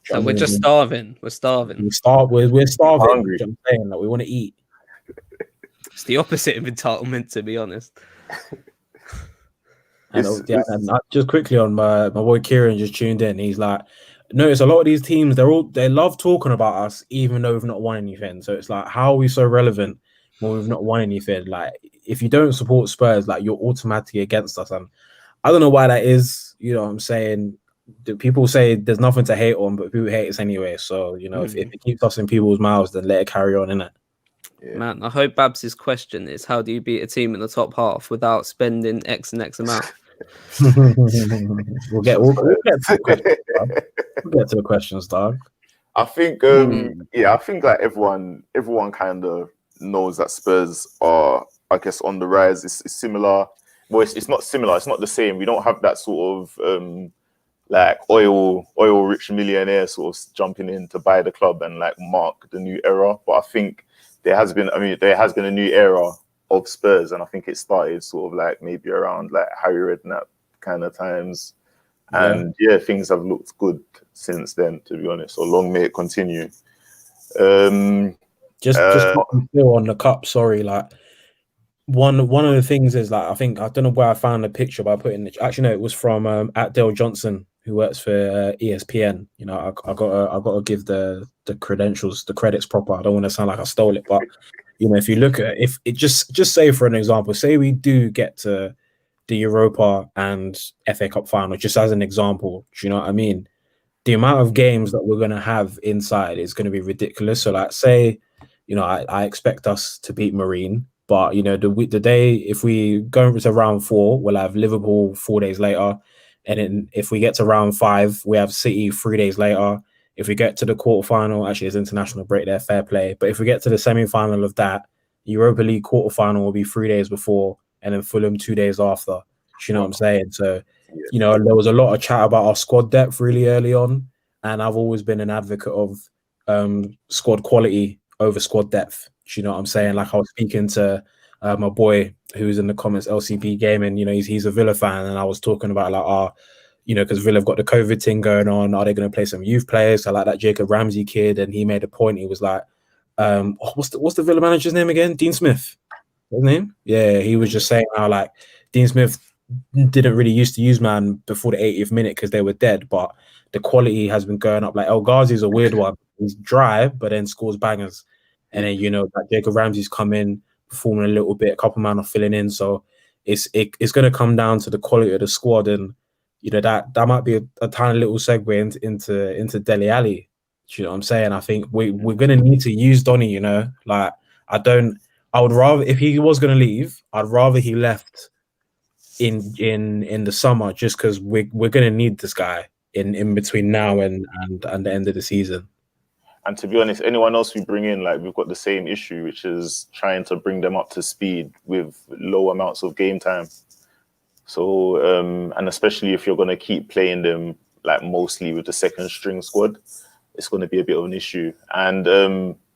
So we're just starving. We're starving. We're starving. Hungry. I'm saying that we want to eat. It's the opposite of entitlement, to be honest. And just quickly on my boy Kieran just tuned in. He's like, notice a lot of these teams, they love talking about us, even though we've not won anything. So it's like, how are we so relevant when we've not won anything? Like, if you don't support Spurs, like you're automatically against us. And I don't know why that is. You know what I'm saying? People say there's nothing to hate on, but people hate us anyway. So, you know, if it keeps us in people's mouths, then let it carry on, innit? Yeah. Man, I hope Babs' question is, how do you beat a team in the top half without spending X and X amount? We'll get to the questions, dog. I think, I think like everyone kind of knows that Spurs are, I guess, on the rise. It's similar. Well, it's not similar. It's not the same. We don't have that sort of like oil-rich millionaire sort of jumping in to buy the club and like mark the new era. But I think there has been a new era of Spurs, and I think it started sort of like maybe around like Harry Redknapp kind of times. And yeah, things have looked good since then, to be honest. So long may it continue. Just on the cup, sorry, like one of the things is like I don't know where I found the picture, but I put in actually no, it was from at Dale Johnson, who works for ESPN. You know, I gotta give the credentials, the credits proper. I don't want to sound like I stole it, but you know, if you look at if it just say for an example, say we do get to the Europa and FA Cup final, just as an example, do you know what I mean? The amount of games that we're going to have inside is going to be ridiculous. So like say, you know, I expect us to beat Marine, But the day if we go into round 4, we'll have Liverpool 4 days later, and then if we get to round 5, we have City 3 days later. If we get to the quarterfinal, actually, there's international break there, fair play. But if we get to the semi-final of that, Europa League quarterfinal will be 3 days before, and then Fulham 2 days after. Do you know what I'm saying? So, there was a lot of chat about our squad depth really early on, and I've always been an advocate of squad quality over squad depth. Do you know what I'm saying? Like, I was speaking to my boy who's in the comments, LCP Gaming. He's a Villa fan, and I was talking about like because Villa have got the COVID thing going on. Are they going to play some youth players? So like that Jacob Ramsey kid, and he made a point. He was like, what's the Villa manager's name again? Dean Smith. His name? Yeah, he was just saying how like Dean Smith didn't really used to use man before the 80th minute because they were dead, but the quality has been going up. Like El Ghazi's a weird one. He's dry, but then scores bangers. And then like Jacob Ramsey's come in, performing a little bit, a couple man are filling in. So it's going to come down to the quality of the squad, and that might be a tiny little segue into Dele Alli. Do you know what I'm saying? I think we're going to need to use Donny. Like I would rather, if he was going to leave, I'd rather he left in the summer, just because we're going to need this guy in between now and the end of the season. And to be honest, anyone else we bring in, like, we've got the same issue, which is trying to bring them up to speed with low amounts of game time. So, and especially if you're going to keep playing them like mostly with the second string squad, it's going to be a bit of an issue. And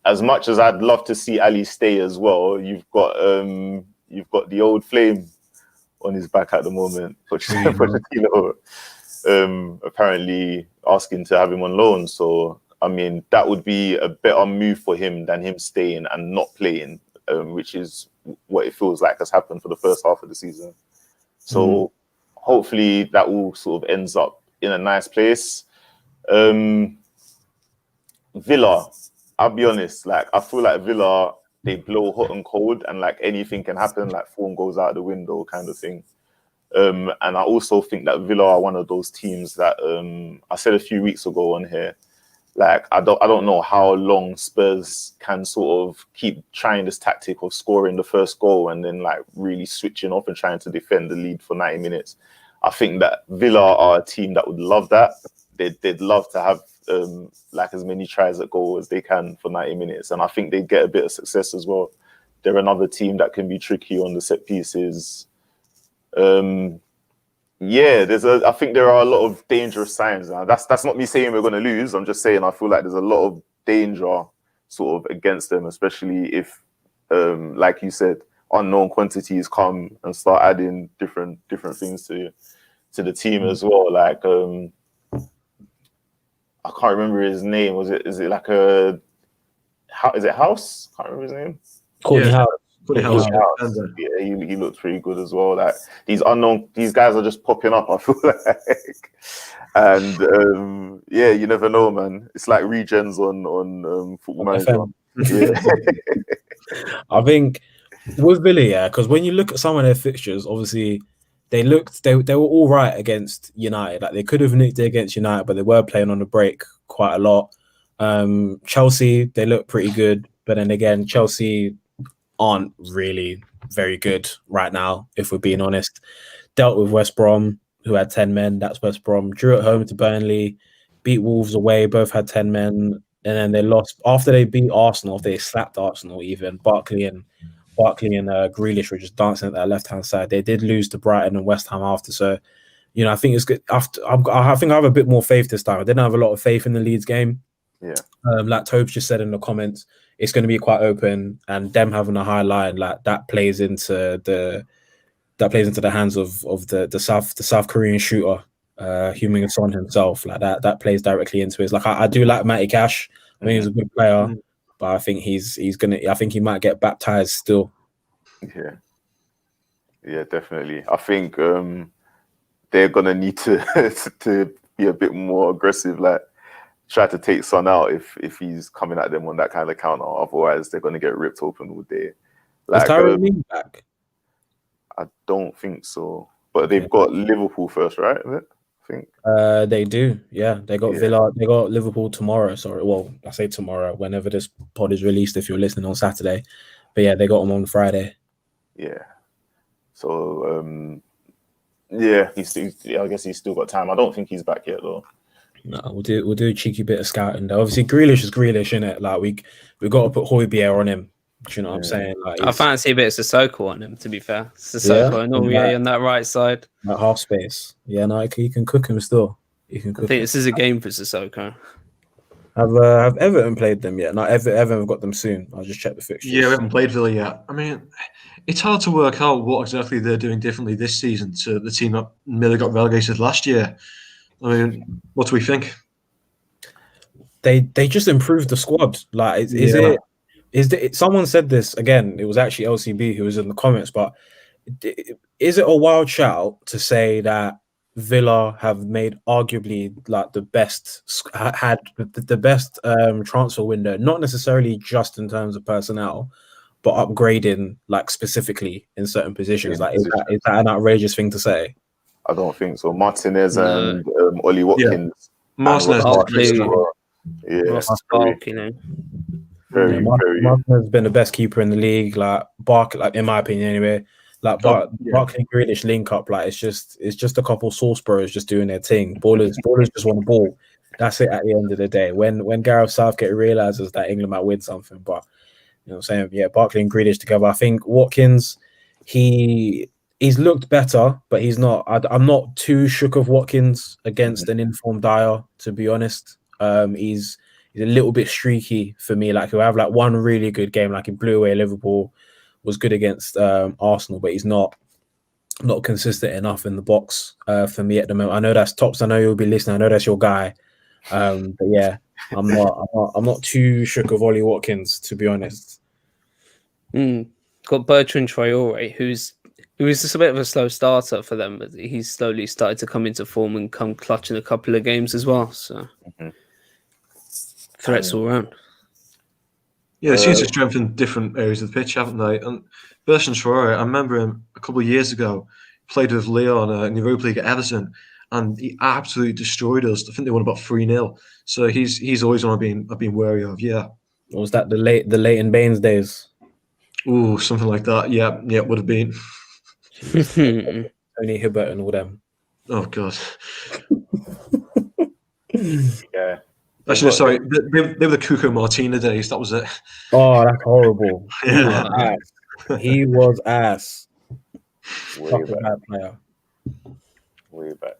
as much as I'd love to see Ali stay as well, you've got the old flame on his back at the moment, Pochettino, apparently asking to have him on loan. So, I mean, that would be a better move for him than him staying and not playing, which is what it feels like has happened for the first half of the season. So hopefully that all sort of ends up in a nice place. Villa, I'll be honest, like, I feel like Villa, they blow hot and cold, and like anything can happen, like form goes out the window kind of thing. And I also think that Villa are one of those teams that I said a few weeks ago on here, like, I don't know how long Spurs can sort of keep trying this tactic of scoring the first goal and then like really switching off and trying to defend the lead for 90 minutes. I think that Villa are a team that would love that. They'd love to have like as many tries at goal as they can for 90 minutes. And I think they'd get a bit of success as well. They're another team that can be tricky on the set pieces. I think there are a lot of dangerous signs now. That's not me saying we're going to lose. I'm just saying I feel like there's a lot of danger sort of against them, especially if, like you said, unknown quantities come and start adding different things to the team as well. Like, I can't remember his name. Is it like is it House? I can't remember his name. Courtney House. Yeah, he looks pretty good as well. Like, these guys are just popping up, I feel like. And you never know, man. It's like regens on Football Manager. Yeah. I think with Villa, because when you look at some of their fixtures, obviously they were all right against United. Like, they could have nicked it against United, but they were playing on the break quite a lot. Chelsea, they look pretty good, but then again, Chelsea aren't really very good right now, if we're being honest. Dealt with West Brom, who had 10 men. That's West Brom. Drew at home to Burnley, beat Wolves away, both had 10 men, and then they lost after they beat Arsenal. They slapped Arsenal even. Barkley and Grealish were just dancing at their left-hand side. They did lose to Brighton and West Ham after, so I think it's good. I think I have a bit more faith this time. I didn't have a lot of faith in the Leeds game. Yeah. Like Tobes just said in the comments, it's going to be quite open, and them having a high line, like, that plays into the hands of the South Korean shooter, Heung-min Son himself. Like, that plays directly into it. Like, I do like Matty Cash. I think he's a good player, but I think I think he might get baptized still. Yeah, definitely. I think they're gonna need to be a bit more aggressive. Like, try to take Son out if he's coming at them on that kind of counter. Otherwise, they're going to get ripped open all day. Like, is Tyrone Mings back? I don't think so. But they've got Liverpool first, right? Is it? I think. They do. Yeah, they got Villa. They got Liverpool tomorrow. Sorry, well, I say tomorrow. Whenever this pod is released, if you're listening on Saturday. But yeah, they got them on Friday. Yeah. So yeah, I guess he's still got time. I don't think he's back yet though. No, we'll do a cheeky bit of scouting though. Obviously, Grealish is Grealish, innit? Like we got to put Højbjerg on him. Do you know what I'm saying? Like, I fancy a bit of Sissoko on him. To be fair, Yeah? Sissoko and Aurier on that right side. that half space. Yeah, no, he can cook him still. He can I cook think him. this is a game for Sissoko. Have Everton played them yet? No, Everton have got them soon. I'll just check the fixtures. Yeah, we haven't played Villa yet. I mean, it's hard to work out what exactly they're doing differently this season to the team that nearly got relegated last year. I mean, what do we think? They just improved the squad. Like, is it? Someone said this again. It was actually LCB who was in the comments. But is it a wild shout to say that Villa have made arguably like the best had the best transfer window, not necessarily just in terms of personnel, but upgrading like specifically in certain positions? Like, is that an outrageous thing to say? I don't think so. Martinez and Ollie Watkins. Martinez, Ross Spark, you know. Very. Martinez has been the best keeper in the league. Like Barkley, like in my opinion, anyway. Like Barkley and Grealish link up. Like it's just a couple sauce bros just doing their thing. Ballers just want the ball. That's it. At the end of the day, when Gareth Southgate realizes that England might win something, but you know what I'm saying, yeah, Barkley and Grealish together. I think Watkins, he's looked better, but he's not. I'm not too shook of Watkins against an informed Dyer, to be honest. He's a little bit streaky for me. Like, he'll have like one really good game, like he blew away Liverpool, was good against Arsenal, but he's not consistent enough in the box for me at the moment. I know that's Tops. I know you'll be listening. I know that's your guy. But yeah, I'm not too shook of Ollie Watkins, to be honest. Got Bertrand Traore, who's just a bit of a slow starter for them, but he's slowly started to come into form and come clutch in a couple of games as well. So threats all around. Yeah, they seem to strengthen different areas of the pitch, haven't they? And Bertrand Traore, I remember him a couple of years ago, played with Leon in the Europa League at Everton, and he absolutely destroyed us. I think they won about 3-0. So he's always one I've been wary of. Yeah. Or was that the Leighton Baines days? Ooh, something like that. Yeah, would have been. Tony Hibbert and all them. Oh God. Yeah. Actually, sorry, they were the Cuco Martina days. That was it. Oh, that's horrible. Yeah. He was ass. Way back. Bad player. Way back.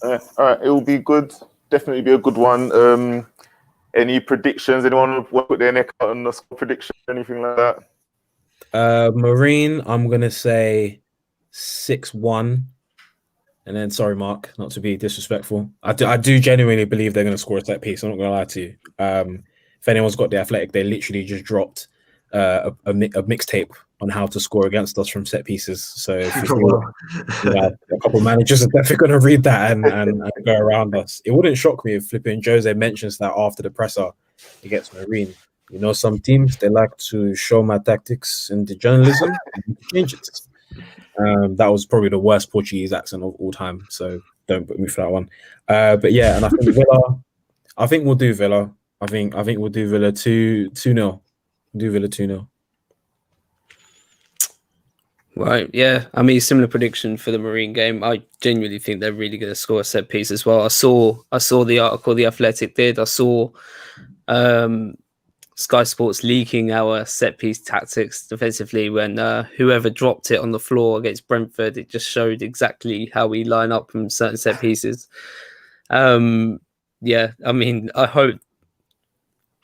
All right, it will be good. Definitely be a good one. Any predictions? Anyone want to put their neck out on the score prediction? Anything like that? Marine, I'm gonna say 6-1. And then, sorry, Mark, not to be disrespectful. I do genuinely believe they're going to score a set piece. I'm not going to lie to you. If anyone's got The Athletic, they literally just dropped a mixtape on how to score against us from set pieces. So if a couple of managers are definitely going to read that and go around us. It wouldn't shock me if flipping Jose mentions that after the presser against Marine. You know, some teams, they like to show my tactics in the journalism and change it. That was probably the worst Portuguese accent of all time, so don't put me for that one. But yeah, and I think Villa. I think we'll do Villa. I think we'll do Villa 2-0. Do Villa 2-0. Right, yeah. I mean, similar prediction for the Marine game. I genuinely think they're really going to score a set piece as well. I saw the article The Athletic did. I saw Sky Sports leaking our set piece tactics defensively when whoever dropped it on the floor against Brentford, it just showed exactly how we line up from certain set pieces. Yeah, I mean, I hope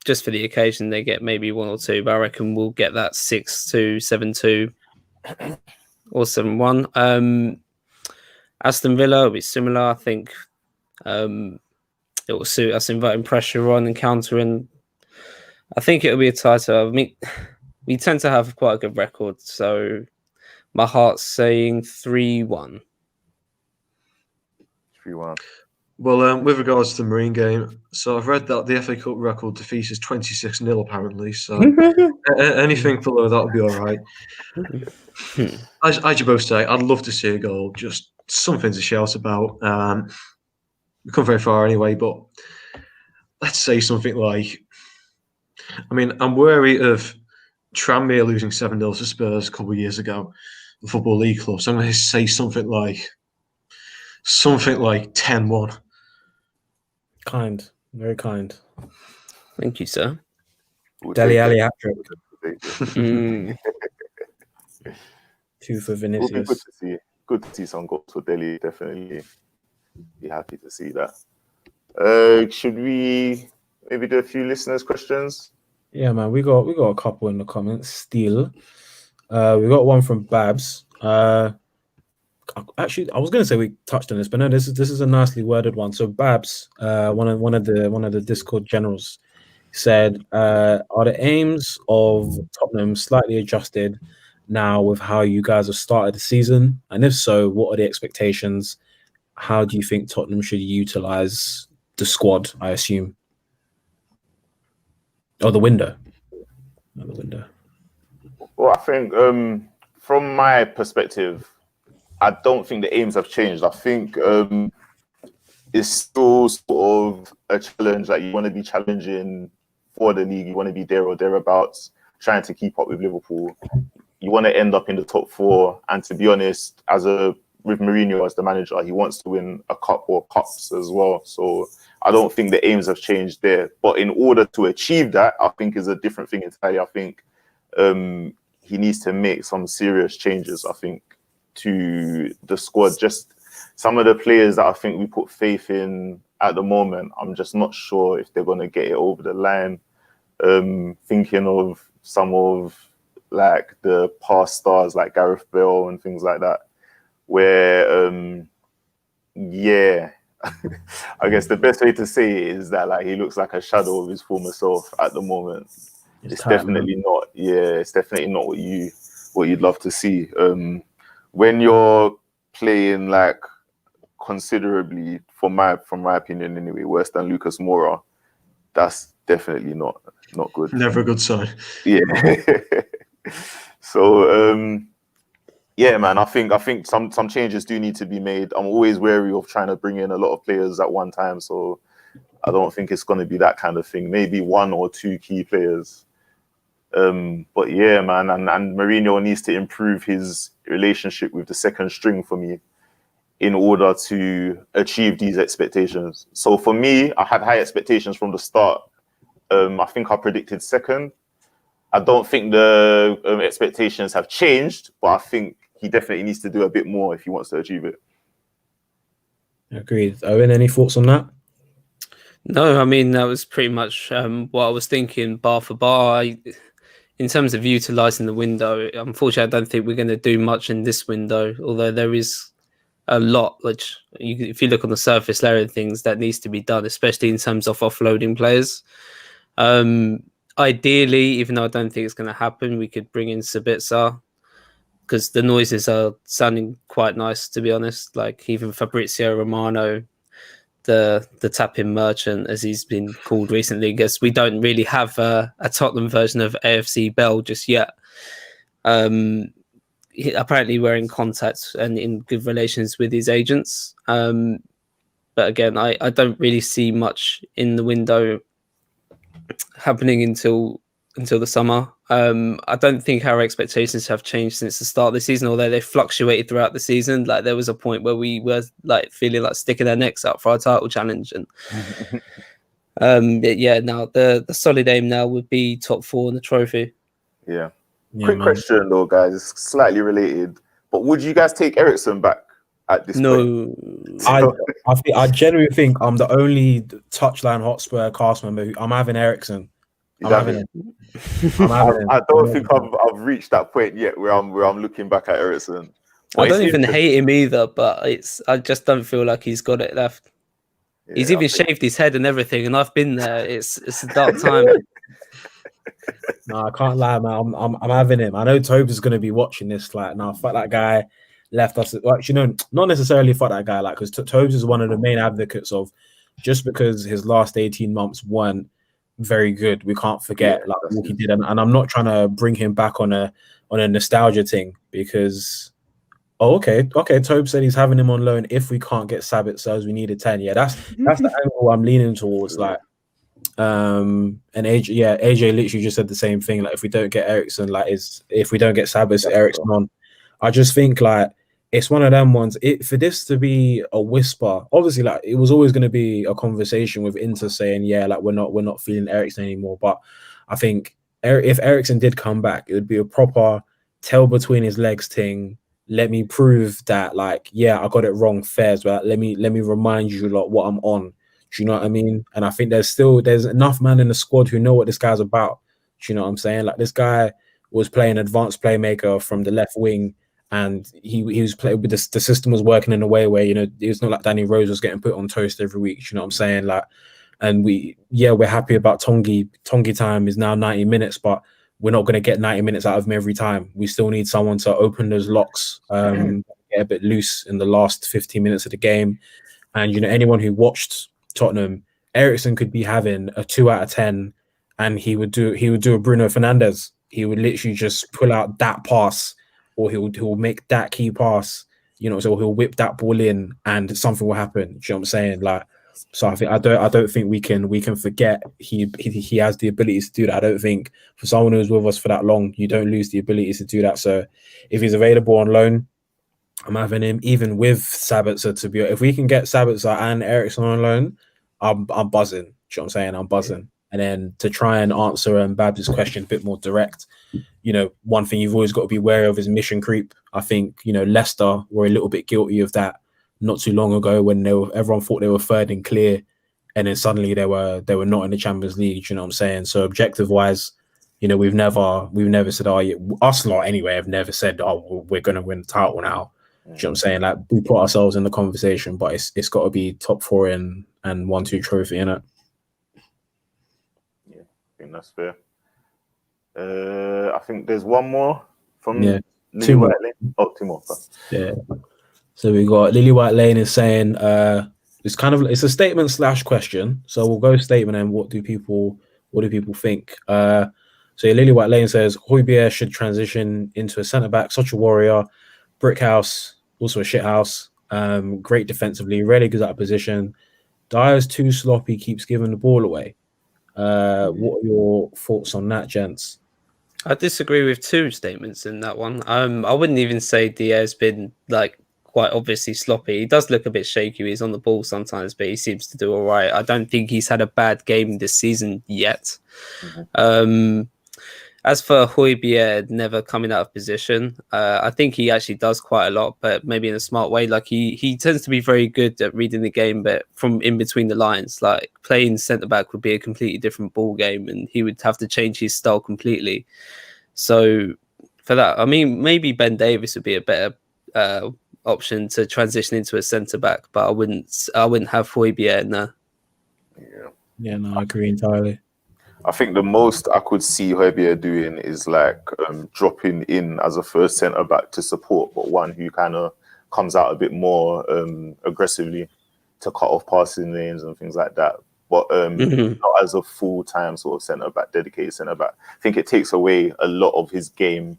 just for the occasion they get maybe one or two, but I reckon we'll get that 6-2, 7-2 or 7-1. Aston Villa will be similar. I think it will suit us inviting pressure on and countering. I think it'll be a tighter. I mean, we tend to have quite a good record, so my heart's saying 3-1. 3-1. Well, with regards to the Marine game, so I've read that the FA Cup record defeat is 26-0 apparently. So anything below that would be all right. As you both say, I'd love to see a goal. Just something to shout about. We've come very far anyway, but let's say something like. I mean, I'm wary of Tranmere losing 7-0 to Spurs a couple of years ago, the Football League club. So I'm going to say something like 10-1. Kind, very kind. Thank you, sir. We'll Dele take Alli it. hat trick. Mm. 2 for It'll be good Vinicius. to see. Good to see some goals for Delhi. Definitely be happy to see that. Should we maybe do a few listeners' questions? Yeah, man, we got a couple in the comments still. We got one from Babs. Actually, I was going to say we touched on this, but no, this is a nicely worded one. So Babs, one of the Discord generals, said, "Are the aims of Tottenham slightly adjusted now with how you guys have started the season? And if so, what are the expectations? How do you think Tottenham should utilize the squad? I assume, or the window, not the window." Well, I think from my perspective, I don't think the aims have changed. I think it's still sort of a challenge that you want to be challenging for the league. You want to be there or thereabouts, trying to keep up with Liverpool. You want to end up in the top 4. And to be honest, with Mourinho as the manager, he wants to win a cup or cups as well. So I don't think the aims have changed there. But in order to achieve that, I think is a different thing entirely. I think he needs to make some serious changes, I think, to the squad. Just some of the players that I think we put faith in at the moment, I'm just not sure if they're going to get it over the line. Thinking of some of like the past stars like Gareth Bale and things like that, where I guess the best way to say it is that like he looks like a shadow of his former self at the moment. It's definitely not. Yeah, it's definitely not what you'd love to see. When you're playing like considerably, from my opinion anyway, worse than Lucas Moura, that's definitely not good. Never a good sign. Yeah. So yeah, man, I think some changes do need to be made. I'm always wary of trying to bring in a lot of players at one time, so I don't think it's going to be that kind of thing. Maybe 1 or 2 key players. But yeah, man, and Mourinho needs to improve his relationship with the second string for me in order to achieve these expectations. So for me, I had high expectations from the start. I think I predicted second. I don't think the expectations have changed, but I think he definitely needs to do a bit more if he wants to achieve it. Agreed. Owen, any thoughts on that? No, I mean, that was pretty much what I was thinking, bar for bar. In terms of utilising the window, unfortunately, I don't think we're going to do much in this window, although there is a lot, which if you look on the surface layer of things, that needs to be done, especially in terms of offloading players. Ideally, even though I don't think it's going to happen, we could bring in Sabitzer, because the noises are sounding quite nice, to be honest. Like even Fabrizio Romano, the tap-in merchant, as he's been called recently, because we don't really have a Tottenham version of AFC Bell just yet. Apparently we're in contact and in good relations with his agents. But again, I don't really see much in the window happening until the summer. I don't think our expectations have changed since the start of the season, although they fluctuated throughout the season. Like there was a point where we were like feeling like sticking our necks out for our title challenge, and yeah, now the solid aim now would be top 4 in the trophy. Yeah. Quick question though, guys. It's slightly related, but would you guys take Eriksen back at this point? I genuinely think I'm the only Touchline Hotspur cast member who I'm having Eriksen. I don't think I've reached that point yet where I'm looking back at Eriksen. I don't even hate him either, but I just don't feel like he's got it left. Yeah, he's even shaved his head and everything, and I've been there. It's a dark time. No, I can't lie, man. I'm having him. I know Toby's going to be watching this. Like, now, fuck that guy left us. Well, you know, not necessarily fuck that guy. Like, because Toby is one of the main advocates of just because his last 18 months weren't very good, we can't forget what he did. And I'm not trying to bring him back on a nostalgia thing because. Oh, okay. Tobe said he's having him on loan if we can't get Sabitzer as we need a 10. Yeah, that's the angle I'm leaning towards. Like, And AJ literally just said the same thing. Like, if we don't get Eriksen, if we don't get Sabitzer, Eriksen on, I just think like it's one of them ones. For this to be a whisper, obviously, like it was always going to be a conversation with Inter saying, yeah, like we're not feeling Eriksen anymore. But I think if Eriksen did come back, it would be a proper tail between his legs thing. Let me prove that, like, yeah, I got it wrong, fairs, but let me remind you like what I'm on. Do you know what I mean? And I think there's enough man in the squad who know what this guy's about. Do you know what I'm saying? Like, this guy was playing advanced playmaker from the left wing, and he was playing with the system was working in a way where, you know, it's not like Danny Rose was getting put on toast every week. Do you know what I'm saying? Like, and we're happy about Tongi. Tongi time is now 90 minutes, but we're not going to get 90 minutes out of him every time. We still need someone to open those locks, get a bit loose in the last 15 minutes of the game. And, you know, anyone who watched Tottenham, Eriksen could be having a 2 out of 10, and he would do a Bruno Fernandes. He would literally just pull out that pass, or he'll make that key pass, you know, so he'll whip that ball in and something will happen. Do you know what I'm saying? Like, so I don't think we can forget he has the ability to do that. I don't think for someone who's with us for that long, you don't lose the ability to do that. So if he's available on loan, I'm having him, even with Sabitzer, to be. If we can get Sabitzer and Eriksen on loan, I'm buzzing. Do you know what I'm saying? I'm buzzing. And then to try and answer Babs' question a bit more direct, you know, one thing you've always got to be wary of is mission creep. I think, you know, Leicester were a little bit guilty of that not too long ago when everyone thought they were third and clear, and then suddenly they were not in the Champions League. You know what I'm saying? So objective wise, you know, we've never said, oh, yeah, us lot anyway, have never said, oh, we're going to win the title now. Do you know what I'm saying? Like, we put ourselves in the conversation, but it's got to be top 4 and 1-2 trophy, innit? Yeah, I think that's fair. I think there's one more from two more. Two more. Yeah. So we got Lily White Lane is saying it's a statement / question. So we'll go statement and what do people think? So Lily White Lane says Højbjerg should transition into a centre back, such a warrior, brick house, also a shit house. Great defensively, really good at a position. Dyer's too sloppy, keeps giving the ball away. What are your thoughts on that, gents? I disagree with two statements in that one. I wouldn't even say Diaz's been like quite obviously sloppy. He does look a bit shaky. He's on the ball sometimes, but he seems to do all right. I don't think he's had a bad game this season yet. As for Højbjerg never coming out of position, I think he actually does quite a lot, but maybe in a smart way. Like he tends to be very good at reading the game, but from in between the lines, like playing centre back would be a completely different ball game, and he would have to change his style completely. So for that, I mean, maybe Ben Davies would be a better option to transition into a centre back, but I wouldn't have Højbjerg in there. Yeah, no, I agree entirely. I think the most I could see Højbjerg doing is like dropping in as a first centre back to support, but one who kind of comes out a bit more aggressively to cut off passing lanes and things like that. But not as a full-time sort of centre back, dedicated centre back. I think it takes away a lot of his game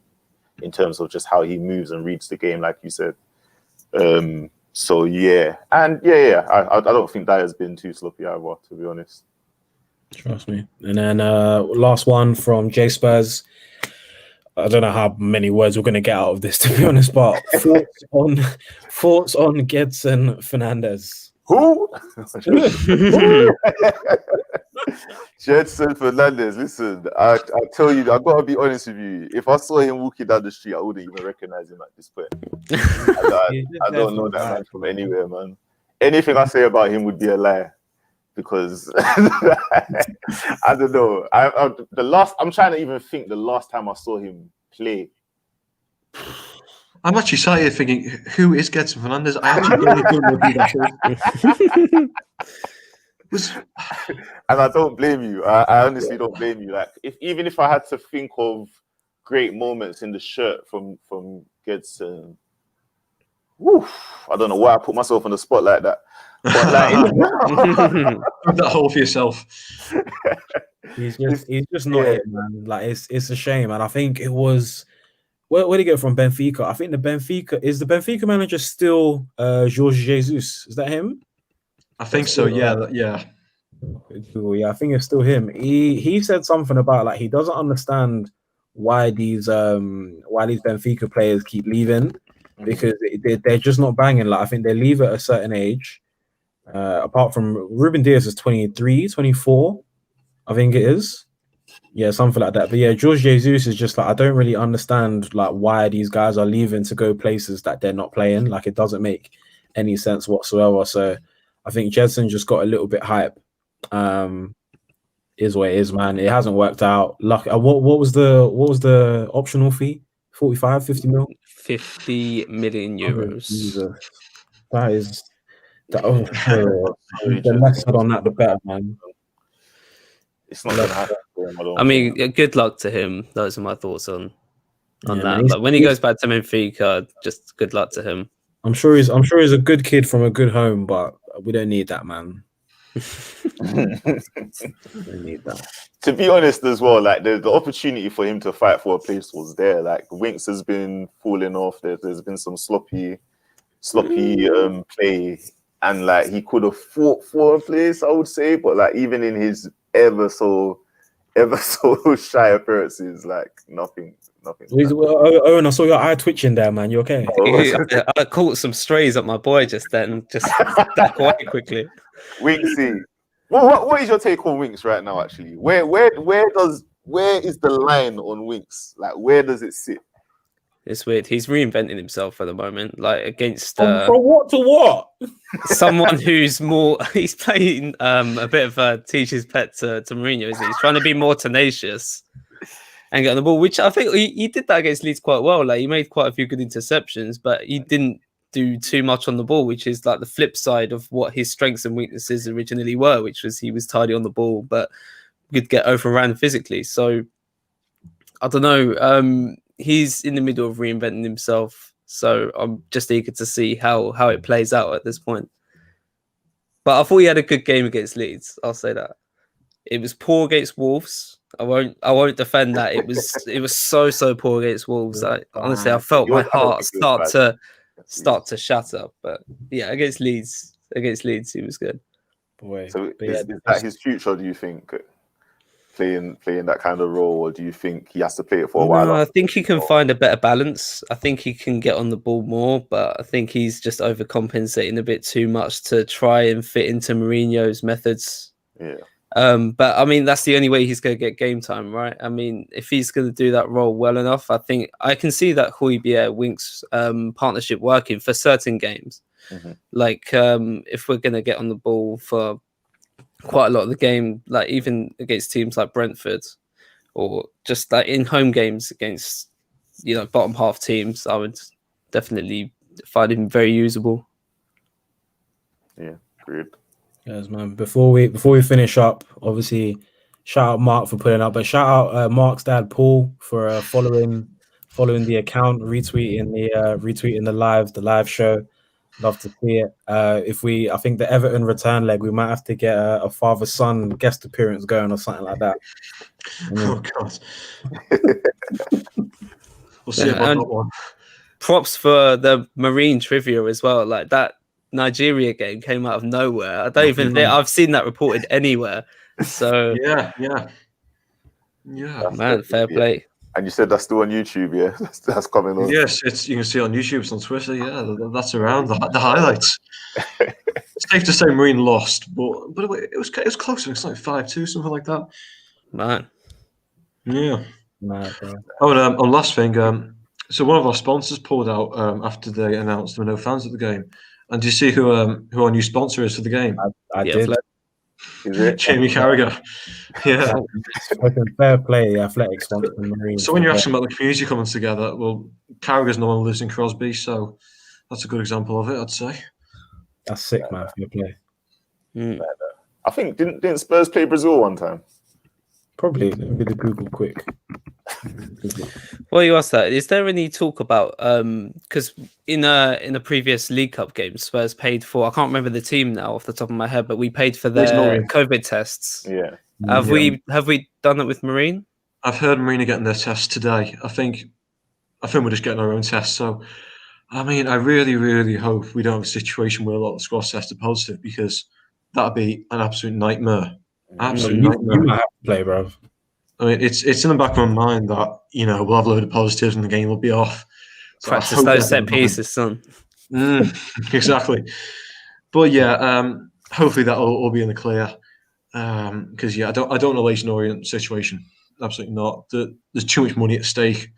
in terms of just how he moves and reads the game, like you said. So yeah, and I don't think Dyer's been too sloppy either, to be honest. Trust me. And then last one from J Spurs. I don't know how many words we're going to get out of this, to be honest, but thoughts on Gedson Fernandes. Who? Gedson Fernandes. Listen, I tell you, I gotta be honest with you. If I saw him walking down the street, I wouldn't even recognize him at this point. I don't know that man from anywhere, man. Anything I say about him would be a lie. Because I don't know. I'm trying to even think the last time I saw him play. I'm actually sat here thinking, who is Gedson Fernandes? I actually really don't know who that is. And I don't blame you. I honestly don't blame you. Like, even if I had to think of great moments in the shirt from Gedson, I don't know why I put myself on the spot like that. But like, that hole for yourself. He's just not it, man. Like, it's a shame, and I think it was. Where did he get from? Benfica. I think the Benfica manager still Jorge Jesus. Is that him? I think so. Yeah. Yeah, I think it's still him. He said something about like he doesn't understand why these Benfica players keep leaving because they're just not banging. Like I think they leave at a certain age. Apart from Ruben Diaz is 23, 24, I think it is. Yeah, something like that. But yeah, George Jesus is just like I don't really understand like why these guys are leaving to go places that they're not playing. Like it doesn't make any sense whatsoever. So I think Jedson just got a little bit hype. Is what it is, man. It hasn't worked out. Luck. What was the optional fee? 45, 50 mil? 50 million euros. Jesus. That is that. Oh, the less said on that, the better, man. It's not gonna happen for him. I mean, good luck to him. Those are my thoughts on that. Man, But when he goes back to Benfica, just good luck to him. I'm sure he's a good kid from a good home, but we don't need that, man. We don't need that. To be honest, as well, like the opportunity for him to fight for a place was there. Like Winks has been falling off. There's been some sloppy play, and like he could have fought for a place, I would say. But like even in his ever so shy appearances, like nothing. Owen, I saw your eye twitching there, man. You okay? I caught some strays at my boy just then. Just back away quickly. Winksy. What is your take on Winks right now? Actually, where is the line on Winks? Like, where does it sit? It's weird. He's reinventing himself at the moment, like against From what to what? someone who's more. He's playing a bit of teach his pet to Mourinho, isn't he? He's trying to be more tenacious and get on the ball, which I think he did that against Leeds quite well. Like he made quite a few good interceptions, but he didn't do too much on the ball, which is like the flip side of what his strengths and weaknesses originally were, which was he was tidy on the ball, but could get overrun physically. So I don't know. He's in the middle of reinventing himself, so I'm just eager to see how it plays out at this point. But I thought he had a good game against Leeds. I'll say that. It was poor against Wolves. I won't defend that. It was so poor against Wolves. Honestly, I felt my heart start to shatter. But yeah, against Leeds, he was good. Boy, so is that his future? Do you think playing that kind of role, or do you think he has to play it for a while? I think he can find a better balance. I think he can get on the ball more, but I think he's just overcompensating a bit too much to try and fit into Mourinho's methods. Yeah. But I mean, that's the only way he's going to get game time, right? I mean, if he's going to do that role well enough, I think I can see that Højbjerg Winks partnership working for certain games. Mm-hmm. Like if we're going to get on the ball for quite a lot of the game, like even against teams like Brentford, or just like in home games against bottom half teams, I would definitely find him very usable. Yeah, great. Yes, man. Before we finish up, obviously, shout out Mark for putting up, but shout out Mark's dad Paul for following the account, retweeting the live show. Love to see it. I think the Everton return leg, we might have to get a father-son guest appearance going or something like that. Oh God. We'll see about that one. Props for the Marine trivia as well. Like that Nigeria game came out of nowhere. I don't even think I've seen that reported anywhere. So yeah. Man, fair play. And you said that's still on YouTube, yeah? That's coming on. Yes, you can see it on YouTube, it's on Twitter. Yeah, that's around the highlights. It's safe to say Marine lost, but it was close. It's like 5-2, something like that. Man, yeah. Mad, bro. Oh, and last thing, so one of our sponsors pulled out after they announced there were no fans at the game. And do you see who our new sponsor is for the game? I did. Is it? Jamie Carragher. Yeah. Fair play, athletic sponsor Marine. So when you're asking about the community coming together, well, Carragher's no one lives in Crosby, so that's a good example of it, I'd say. That's sick, man. Fair play. I think didn't Spurs play Brazil one time? Probably. Let me Google quick. Well, you asked that. Is there any talk about because in a previous League Cup game, Spurs paid for, I can't remember the team now off the top of my head, but we paid for their COVID tests. Yeah. Have we done it with Marine? I've heard Marine are getting their tests today. I think we're just getting our own tests. So, I mean, I really, really hope we don't have a situation where a lot of the squad tested positive, because that'd be an absolute nightmare. Absolute You nightmare. might have to play, bro. I mean, it's in the back of my mind that we'll have a load of positives and the game will be off. So I Practice hope those that set doesn't happen. pieces, son. Exactly. But yeah, hopefully that will all be in the clear. Because I don't want a Leighton Orient situation. Absolutely not. There's too much money at stake.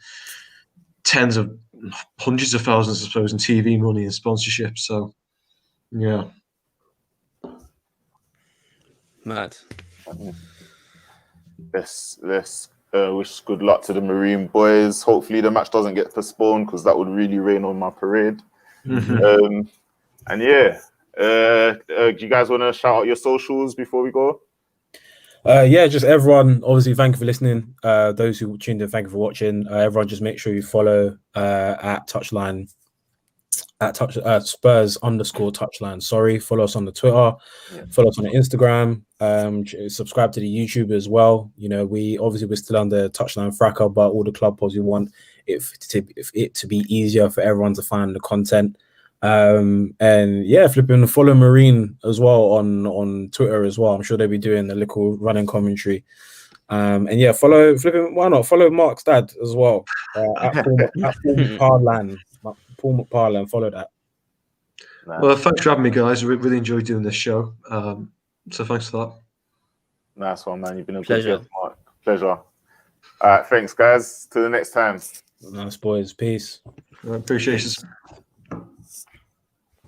Hundreds of thousands, I suppose, in TV money and sponsorship. So yeah. Mad. Let's wish good luck to the Marine boys. Hopefully the match doesn't get postponed because that would really rain on my parade. Mm-hmm. And yeah, do you guys want to shout out your socials before we go? Yeah, just everyone, obviously, thank you for listening. Those who tuned in, thank you for watching. Everyone, just make sure you follow at Touchline, Spurs_Touchline. Sorry, follow us on the Twitter, follow us on the Instagram, subscribe to the YouTube as well. We're still under Touchline Fracas, but all the club pods, we want it to be easier for everyone to find the content. And yeah, flipping follow Marine as well on Twitter as well. I'm sure they'll be doing a little running commentary. And yeah, why not follow Mark's dad as well at Paul McParland. Follow that. Well, thanks for having me, guys. I really enjoyed doing this show. So thanks for that. Nice one, man. You've been a Pleasure. good guest, Mark. Pleasure. All right, thanks, guys. Till the next time. Nice, boys. Peace. Appreciate it.